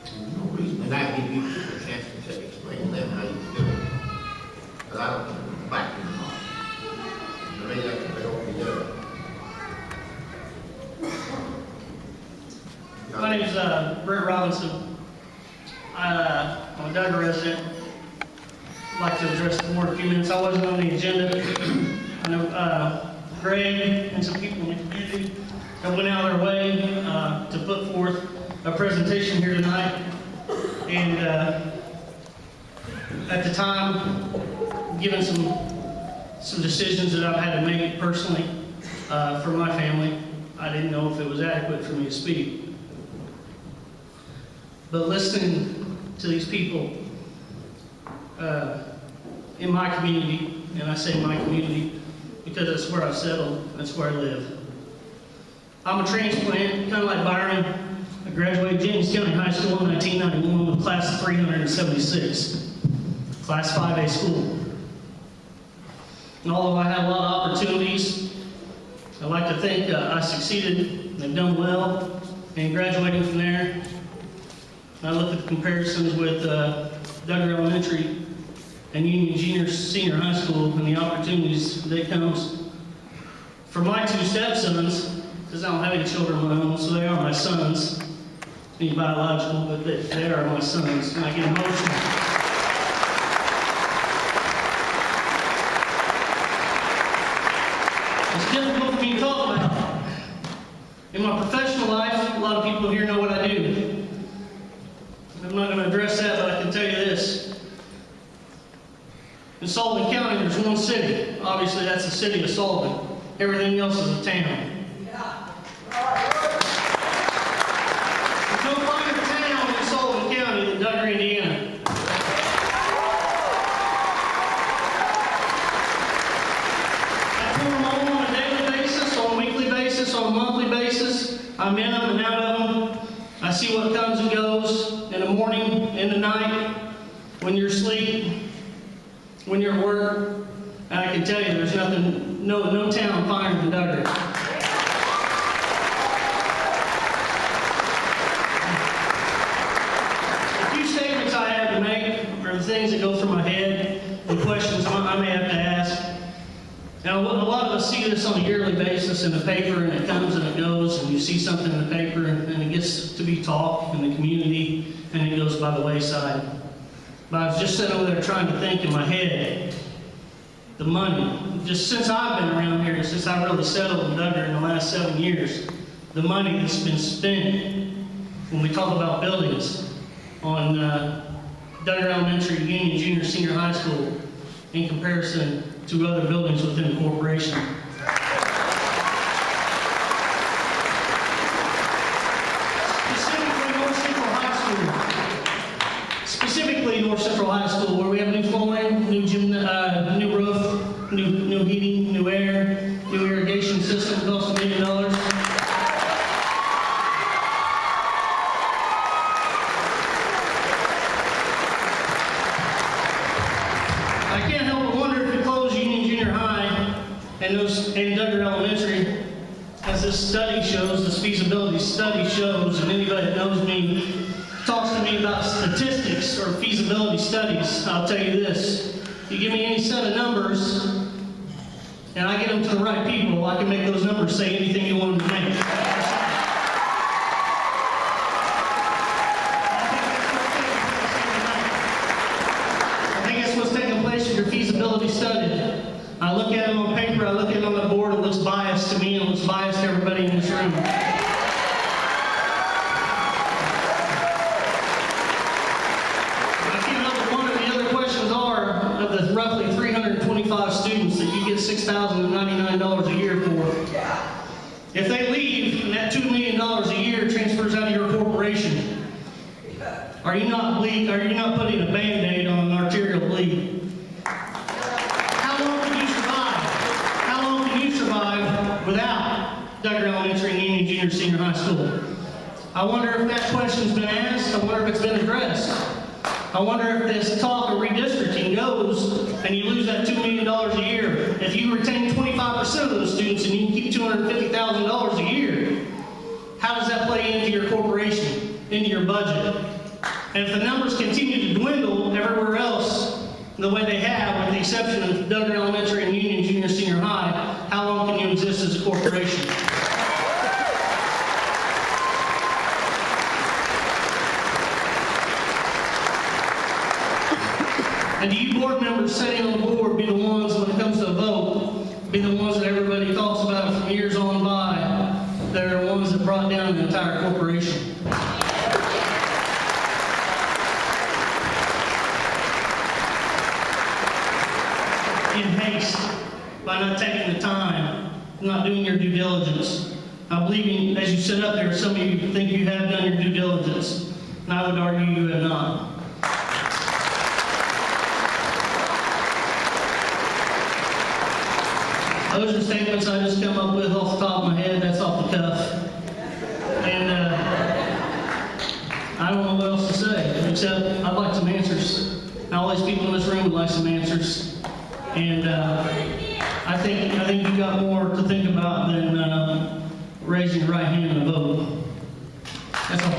There's no reason, and I give you a chance to explain to them how you do it. But I don't think it's back in the heart. To me, that's what they ought to be doing. My name is Brent Robinson. I'm a Duggar resident. I'd like to address the board in a few minutes. I wasn't on the agenda. I know Greg and some people in the community that went out of their way to put forth a presentation here tonight. And at the time, given some decisions that I've had to make personally for my family, I didn't know if it was adequate for me to speak. But listening to these people in my community, and I say my community because that's where I've settled, that's where I live. I'm a transplant, kind of like Byron. I graduated James County High School in 1991 with class of 376, class 5A school. And although I had a lot of opportunities, I like to think I succeeded and done well, and graduating from there, I look at the comparisons with Duggar Elementary and Union Senior High School and the opportunities that comes for my 2 stepsons, because I don't have any children of my own, so they are my sons, any biological, but they are my sons, and I get emotional. It's difficult for me to talk about. In my professional life, a lot of people here know what I do. I'm not going to address that, but I can tell you this. In Sullivan County, there's one city. Obviously, that's the city of Sullivan. Everything else is a town. There's no finer town in Sullivan County than Duggar, Indiana. I tour them all on a daily basis, on a weekly basis, on a monthly basis. I'm in them and out of them. I see what comes and goes in the morning, in the night, when you're asleep, when you're at work. And I can tell you there's nothing, no town finer than Duggar. The few statements I have to make are the things that go through my head, the questions I may have to ask. Now, a lot of us see this on a yearly basis in the paper, and it comes and it goes, and you see something in the paper, and it gets to be talk in the community, and it goes by the wayside. But I was just sitting over there trying to think in my head, the money, just since I've been around here, since I really settled in Duggar in the last 7 years, the money that's been spent when we talk about buildings on Duggar Elementary, Union Junior, Senior High School in comparison to other buildings within the corporation. Specifically North Central High School, where we have new flooring, new gym, new roof, new heating, new air, new irrigation system, cost $1 million. I can't help but wonder if you close Union Junior High and Duggar Elementary, as this study shows, this feasibility study shows, and anybody that knows me talks to me about statistics or feasibility studies, I'll tell you this: you give me any set of numbers and I get them to the right people, I can make those numbers say anything you want them to make. I think that's what's taking place in your feasibility study. I look at it on paper, I look at it on the board, it looks biased to me, and it looks biased to everybody in this room. Roughly 325 students that you get $6,099 a year for. If they leave and that $2 million a year transfers out of your corporation, are you not putting a Band-Aid on an arterial bleed? How long can you survive? How long can you survive without Duggar Elementary and Union Junior Senior High School? I wonder if that question's been asked. I wonder if it's been addressed. I wonder if this talk of redistricting goes and you lose that $2 million a year. If you retain 25% of those students and you can keep $250,000 a year, how does that play into your corporation, into your budget? And if the numbers continue to dwindle everywhere else the way they have, with the exception of Duggar Elementary and Union Junior Senior High, how long can you exist as a corporation? And do you board members sitting on the board be the ones, when it comes to a vote, be the ones that everybody talks about from years on by, that are the ones that brought down the entire corporation? In haste, by not taking the time, not doing your due diligence. I believe, as you sit up there, some of you think you have done your due diligence, and I would argue you have not. Those are statements I just come up with off the top of my head. That's off the cuff. And I don't know what else to say, except I'd like some answers. All these people in this room would like some answers. And I think you got more to think about than raising your right hand and a vote. That's all.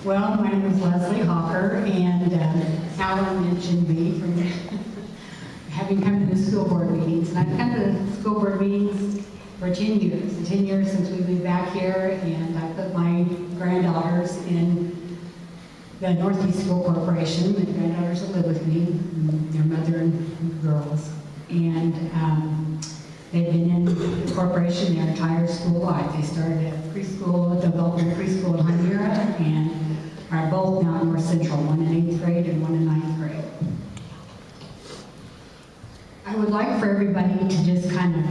Well, my name is Leslie Hawker, and Alan mentioned me from having come to the school board meetings. And I've come to the school board meetings for 10 years. 10 years since we moved back here, and I put my granddaughters in the Northeast School Corporation. The granddaughters that live with me, their mother and girls. And they've been in the corporation their entire school life. They started at preschool, development preschool in Honduras, and are both now in North Central, one in 8th grade and one in 9th grade. I would like for everybody to just kind of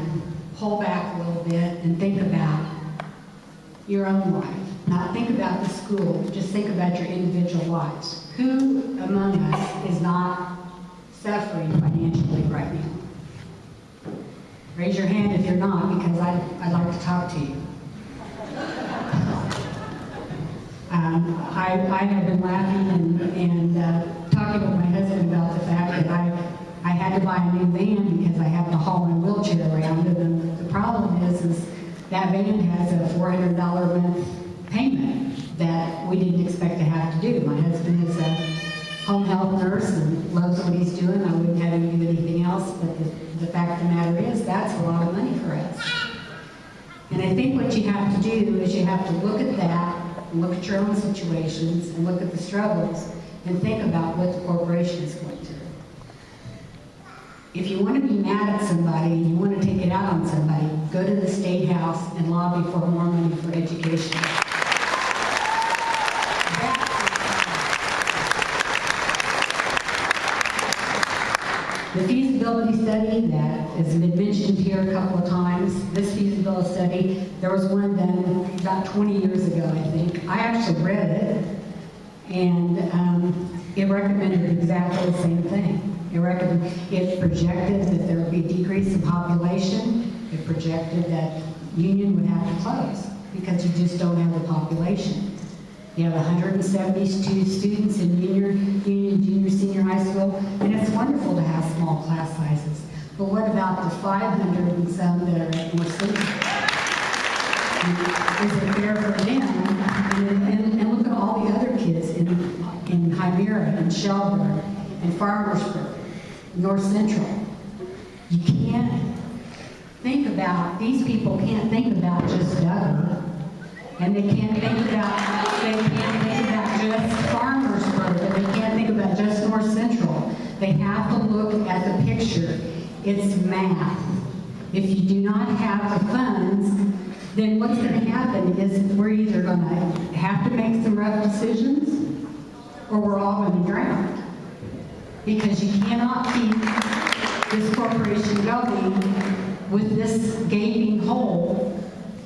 pull back a little bit and think about your own life. Not think about the school, just think about your individual lives. Who among us is not suffering financially right now? Raise your hand if you're not, because I'd like to talk to you. I have been laughing and talking with my husband about the fact that I had to buy a new van because I have to haul my wheelchair around. And the problem is that van has a $400 a month payment that we didn't expect to have to do. My husband is a home health nurse, and loves what he's doing. I wouldn't have him do anything else, but the fact of the matter is, that's a lot of money for us. And I think what you have to do is you have to look at that, and look at your own situations, and look at the struggles, and think about what the corporation is going through. If you want to be mad at somebody and you want to take it out on somebody, go to the State House and lobby for more money for education. The feasibility study that has been mentioned here a couple of times, this feasibility study, there was one done about 20 years ago, I think. I actually read it, and it recommended exactly the same thing. It projected that there would be a decrease in population. It projected that Union would have to close because you just don't have the population. You have 172 students in Union, junior, senior high school, and it's wonderful to have small class sizes. But what about the 500 and some that are at North Central? Is it fair for them? And look at all the other kids in Hymera, and Shelburne, and Farmersburg, North Central. You can't think about, these people can't think about just Duggar, and they can't think about just Farmersburg, and they can't think about just North Central. They have to look at the picture. It's math. If you do not have the funds, then what's going to happen is we're either going to have to make some rough decisions, or we're all going to drown. Because you cannot keep this corporation going with this gaping hole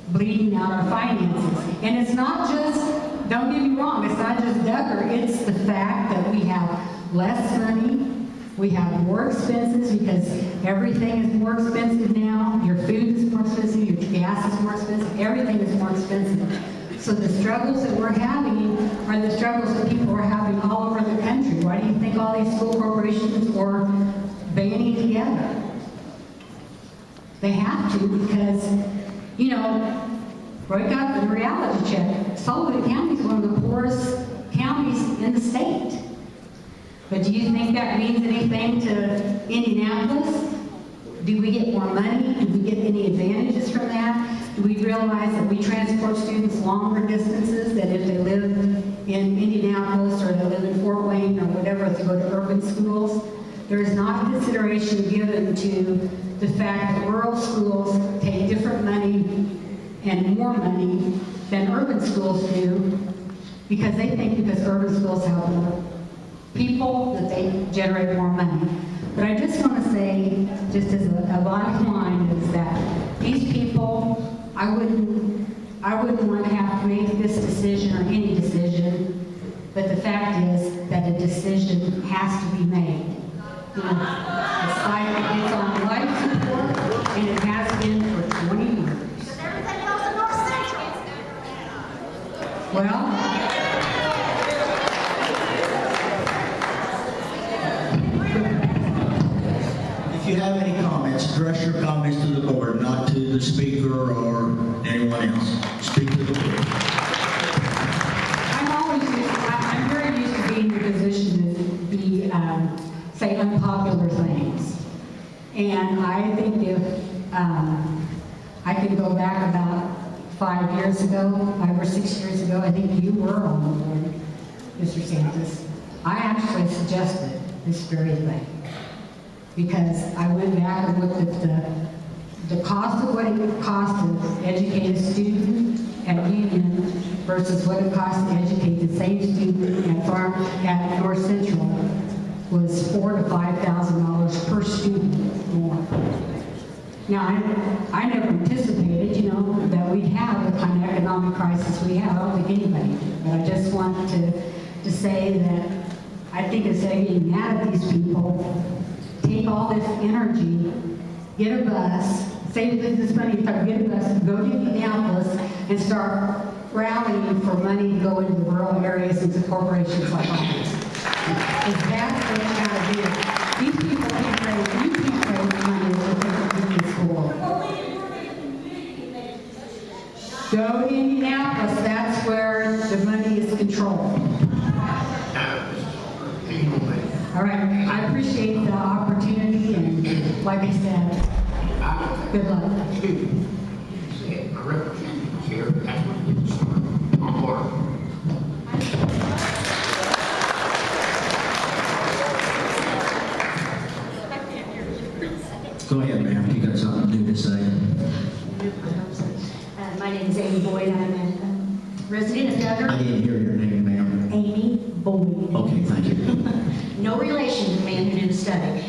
bleeding out our finances. And it's not just, don't get me wrong, it's not just Duggar, it's the fact that we have less money, we have more expenses because everything is more expensive now, your food is more expensive, your gas is more expensive, everything is more expensive. So the struggles that we're having are the struggles that people are having all over the country. Why do you think all these school corporations are banding together? They have to because, you know, right got the reality check. Sullivan County is one of the poorest counties in the state. But do you think that means anything to Indianapolis? Do we get more money? Do we get any advantages from that? Do we realize that we transport students longer distances, that if they live in Indianapolis or they live in Fort Wayne or whatever, if they go to urban schools? There is not a consideration given to the fact that rural schools take different money and more money than urban schools do because they think because urban schools have more people that they generate more money. But I just want to say, just as a bottom line, is that these people, I wouldn't want to have to make this decision or any decision, but the fact is that a decision has to be made. You know, it's on life support, and it has been for 20 years. But everything goes in North Central. Well, If you have any comments, address your comments to the board, not to the speaker or anyone else. Speak to the board. I'm very used to being in a position to be, say, unpopular things. And I think if I could go back about 5 years ago, 5 or 6 years ago, I think you were on the board, Mr. Santos. I actually suggested this very thing. Because I went back and looked at the cost of what it cost to educate a student at Union versus what it cost to educate the same student at North Central was $4,000 to $5,000 per student more. Now, I never anticipated, you know, that we'd have the kind of economic crisis we have. I don't think anybody did. But I just want to say that I think instead of getting mad at these people, take all this energy, get a bus, save this money, get a bus, go to Indianapolis, and start rallying for money to go into the rural areas into corporations like ours. Because that's what you gotta do. These people can't raise, you can't raise money with the school. Go to Indianapolis, that's where the money is controlled. All right, I appreciate the opportunity, and like I said, good luck. Excuse me. A representative is here. That's what we can start. On board. Go ahead, ma'am, if you got something new to say. My name is Amy Boyd. I'm a resident of Duggar. I didn't hear your name, ma'am. Amy Boyd. Okay, thank you. No relation to the man who did the study.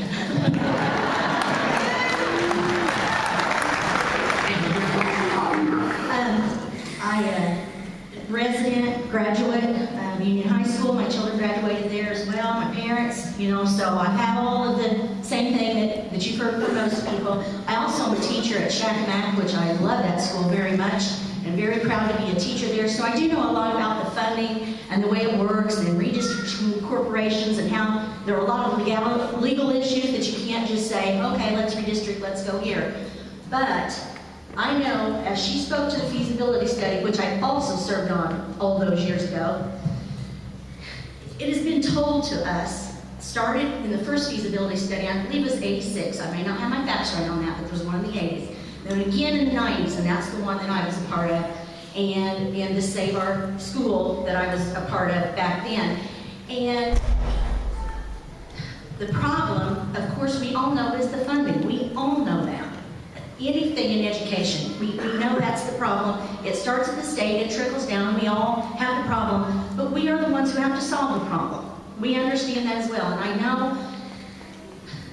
Resident, graduate of Union High School. My children graduated there as well, my parents, so I have all of the same thing that you've heard from most people. I also am a teacher at Shackamack, which I love that school very much, and very proud to be a teacher there. So I do know a lot about the funding and the way it works and redistricting corporations and how there are a lot of legal issues that you can't just say, okay, let's redistrict, let's go here. But I know, as she spoke to the feasibility study, which I also served on all those years ago, it has been told to us, started in the first feasibility study, I believe it was 86. I may not have my facts right on that, but there was one in the 80s. Then again in the 90s, and that's the one that I was a part of, and in the Save Our School that I was a part of back then. And the problem, of course, we all know is the funding. We all know that. Anything in education, we know that's the problem. It starts at the state, it trickles down, we all have the problem, but we are the ones who have to solve the problem. We understand that as well, and I know,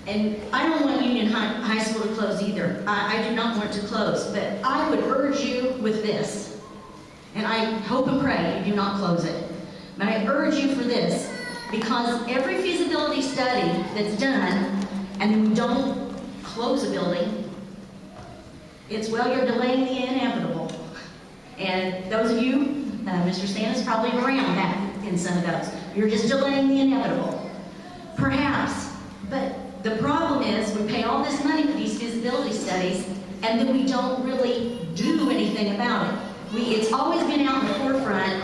and I don't want Union High School to close either. I do not want it to close, but I would urge you with this, and I hope and pray you do not close it, but I urge you for this, because every feasibility study that's done, and then we don't close a building, it's, well, you're delaying the inevitable. And those of you, Mr. Stan is probably around that in some of those. You're just delaying the inevitable. Perhaps, but the problem is we pay all this money for these feasibility studies and then we don't really do anything about it. It's always been out in the forefront,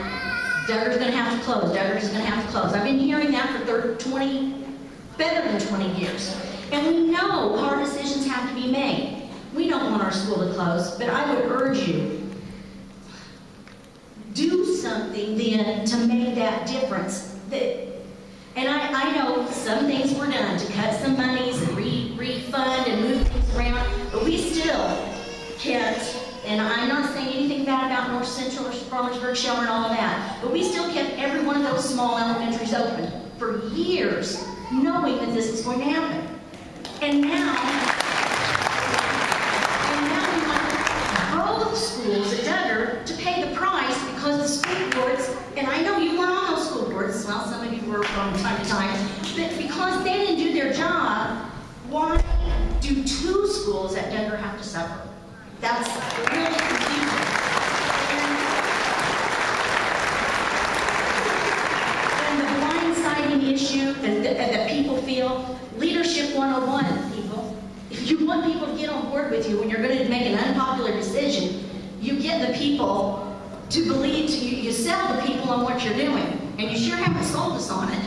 Duggar's going to have to close, Duggar's going to have to close. I've been hearing that for better than 20 years. And we know hard decisions have to be made. We don't want our school to close, but I would urge you, do something then to make that difference. And I know some things were done to cut some monies and refund and move things around, but we still kept, and I'm not saying anything bad about North Central or Spartanburg, Shelmer and all of that, but we still kept every one of those small elementaries open for years, knowing that this was going to happen. And now both schools at Duggar to pay the price because the school boards, and I know you weren't on those school boards, well, some of you were from time to time, but because they didn't do their job, why do two schools at Duggar have to suffer? That's really confusing. And the blindsiding issue that people feel, leadership 101, people. If you want people to get on board with you when you're going to make an unpopular decision, you get the people to believe, you sell the people on what you're doing. And you sure haven't sold us on it.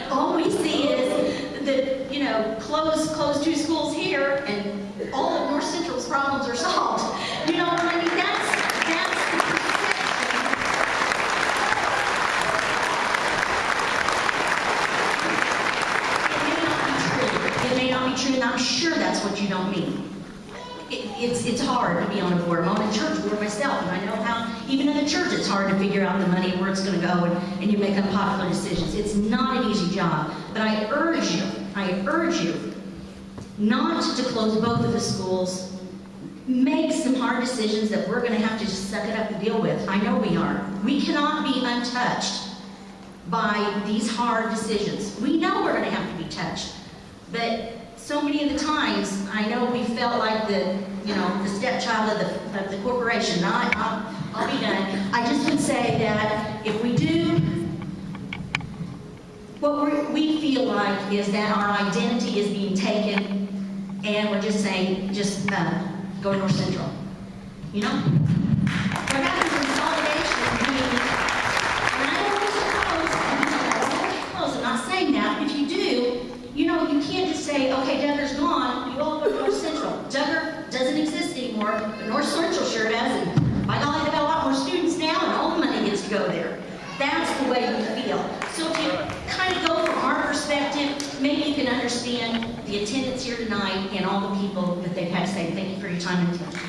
All we see is that, close two schools here and all of North Central's problems are solved. You know what I mean? That's the perception. It may not be true, and I'm sure that's what you don't mean. It's hard to be on a board. I'm on a church board myself, and I know how, even in the church, it's hard to figure out the money and where it's going to go, and you make unpopular decisions. It's not an easy job, but I urge you not to close both of the schools. Make some hard decisions that we're going to have to just suck it up and deal with. I know we are. We cannot be untouched by these hard decisions. We know we're going to have to be touched, but so many of the times, I know we felt like the stepchild of the corporation. I'll be done. I just would say that if we do, what we feel like is that our identity is being taken, and we're just saying, go to North Central. What happens in consolidation, and I don't want to close, I'm not saying that, but if you do, maybe you can understand the attendance here tonight and all the people that they've had to say. Thank you for your time and attention.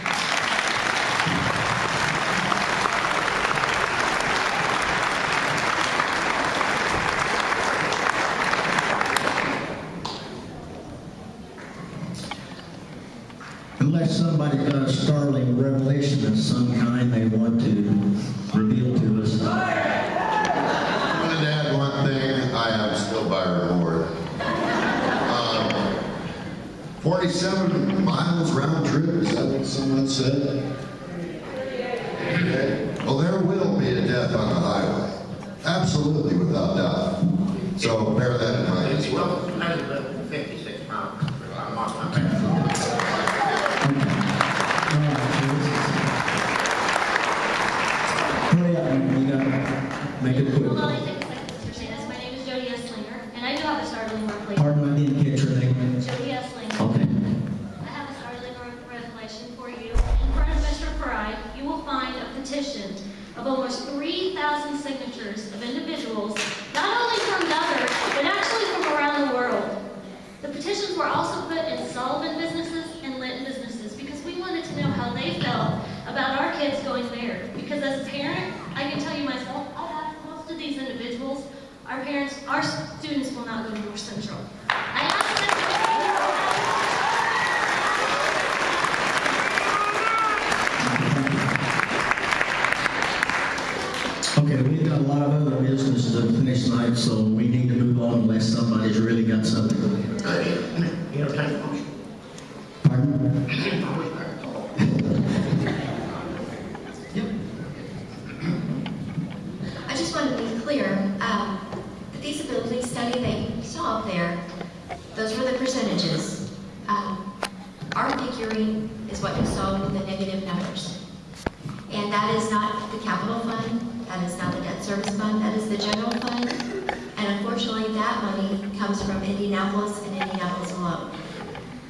Unless somebody got a startling revelation of some kind they want to reveal to us. I wanted to add one thing. I am still Byron Ward. 47 miles round trip, is that what someone said? Okay. Well, there will be a death on the highway. Absolutely, without doubt. So bear that in mind as well. 56 miles. I'm on my back. Hurry up, you gotta make it quick. Hold on, take a second, Mr. Sanders. My name is Jody Esslinger, and I do have a startling revelation. Pardon, I didn't get your name. Jody Esslinger. Okay. I have a startling revelation for you. In front of Mr. Pride, you will find a petition of almost 3,000 signatures of individuals, not only from Duggar, but actually from around the world. The petitions were also put in Sullivan businesses and Linton businesses because we wanted to know how they felt about our kids going there. Because as a parent, I can tell you myself, I've asked most of these individuals, our students will not go to North Central. I asked them. Okay, we've got a lot of other business to finish tonight, so we need to move on unless somebody's really got something. Pardon? I just want to be clear, the feasibility study that you saw up there, those were the percentages. Our figuring is what you saw with the negative numbers. And that is not the capital fund, that is not the debt service fund, that is the general fund. And unfortunately, that money comes from Indianapolis and Indianapolis alone.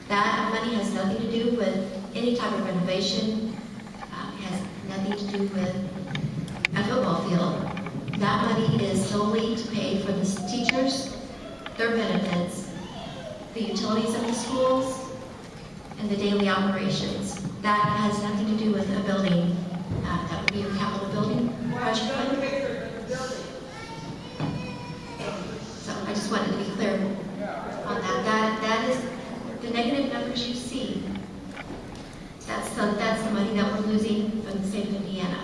That money has nothing to do with any type of renovation, has nothing to do with a football field. That money is solely to pay for the teachers, their benefits, the utilities of the schools, and the daily operations. That has nothing to do with a building, that would be a capital building project fund. So I just wanted to be clear on that. That is the negative numbers you see. That's the money that we're losing from the state of Indiana.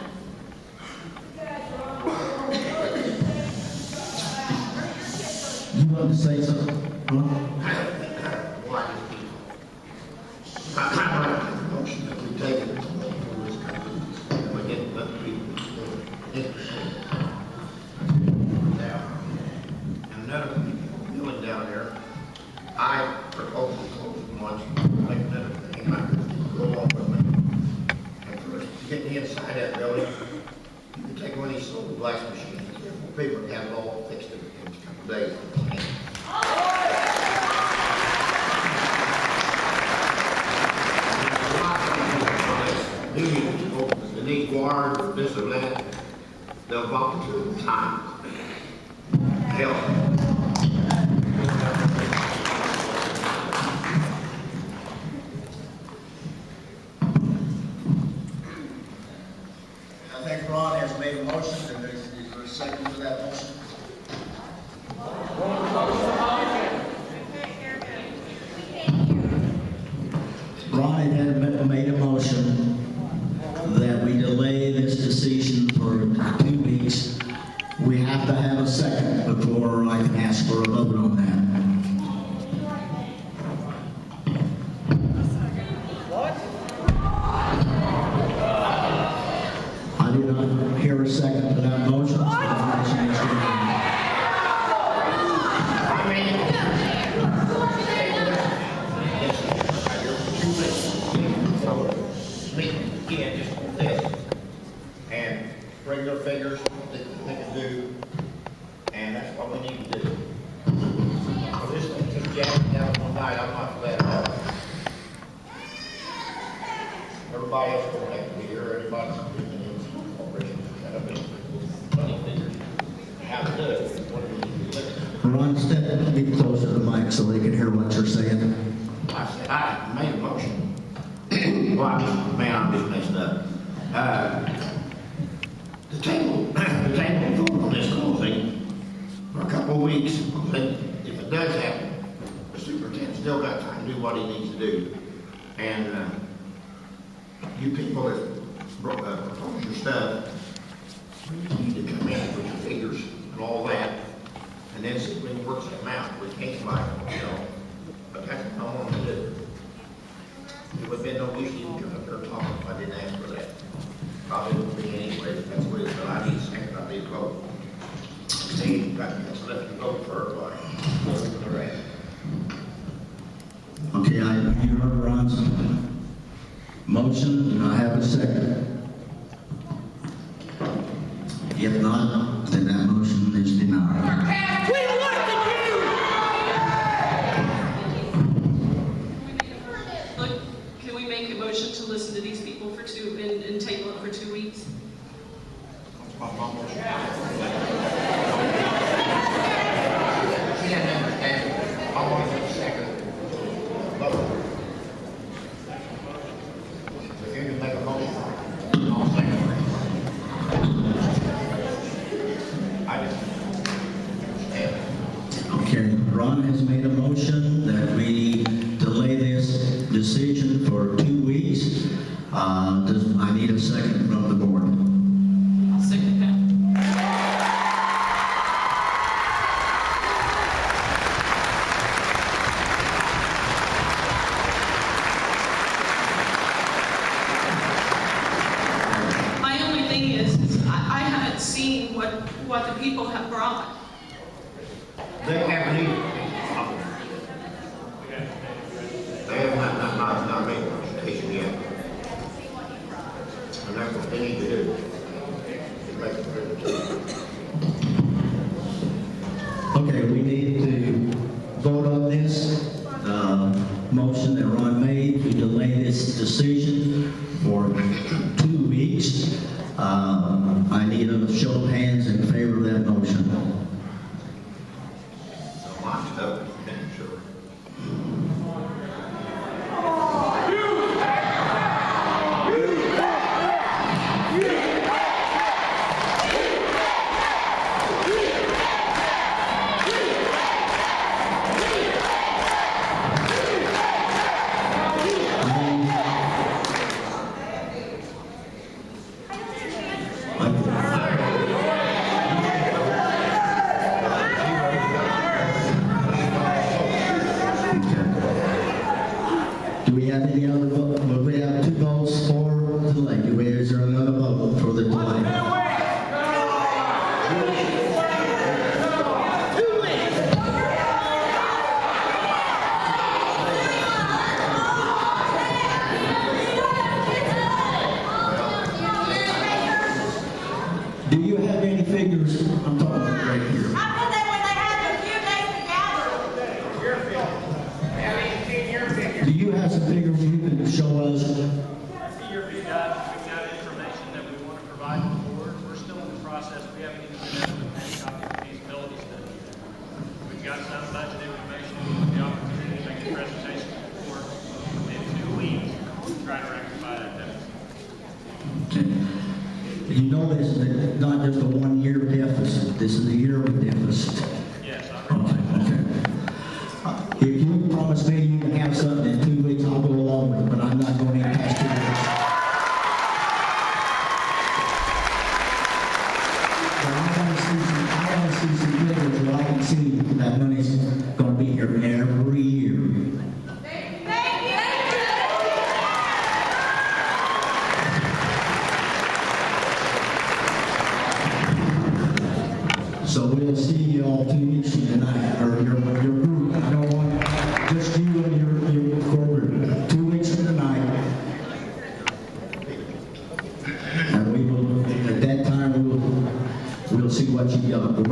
You want to say something? Motion that we take it. We get the and another building down there, I propose to close once, like another thing, I could go along with me. And first, to get the inside of that building, you take one of these little glass machines, people can have it all fixed in a couple days. The need water, this or that, they'll volunteer time. Help. I think Ron has made a motion, and is there a second to that motion? Ron had made a motion that we delay this decision for 2 weeks. We have to have a second before I can ask for a vote on that. I did not hear a second to that motion. So the motion is denied. Again, just this, and regular figures, they can do, and that's what we need to do. So this thing took Jack down one night, I'm not glad about it. Everybody else will have to be here, everybody's doing it, corporation, set up funny figures, how to do it, what do we need to do. Ron, step a bit closer to the mic. mic so they can hear what you're saying. I made a motion. Well, I'm just messed up. The table voted on this closing for a couple of weeks. If it does happen, the superintendent's still got time to do what he needs to do. And you people that propose your stuff, you need to come in with your figures and all that, and then see if we can work something out. We can't like, but that's what I want to do. It would have been no use even coming up there talking if I didn't ask for that. Probably wouldn't be anyway, but that's what it is. But I need a second, I need a vote. See, that's left to vote for everybody. Vote for the rest. Okay, you heard Ron's motion, and I have a second. If not, then that motion is denied. Can we make a motion to listen to these people for and table it for 2 weeks? Okay, Ron has made a motion that we delay this decision for 2 weeks. I need a second from the board. I'll second that. My only thing is I haven't seen what the people have brought. They haven't either. They have not made a presentation yet. And that's what they need to do. To make a presentation. Okay, we need to vote on this motion that Ron made to delay this decision for 2 weeks. I need a show of hands in favor of that motion. Locked up, sure. Do we have any other vote? Well, we have 2 votes for delay. Is there another vote for the delay? Do you have any figures? I'm talking right here. Do you have some figures you can show us? We've got information that we want to provide to the board. We're still in the process. We haven't even been able to make a copy of the feasibility study. We've got some budget information. We've the opportunity to make a presentation to the board in 2 weeks to try to rectify that deficit. Okay. You know this is not just a 1-year deficit. This is a yearly deficit. Yes, I realize that. Okay. If you promise me you can have something in 2 weeks, I'll go along with it, but I'm not going any past 2 weeks. But I want to see some figures where I can see that money's going to be here every year. So we'll see you all 2 weeks from tonight, or your group. I don't want just you and your core group. 2 weeks from tonight. And we will, at that time, we'll see what you got. But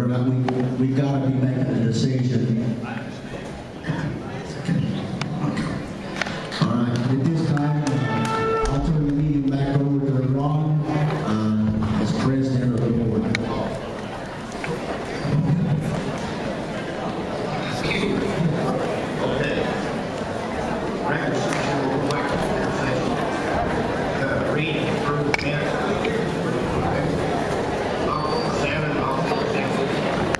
we've got to be making a decision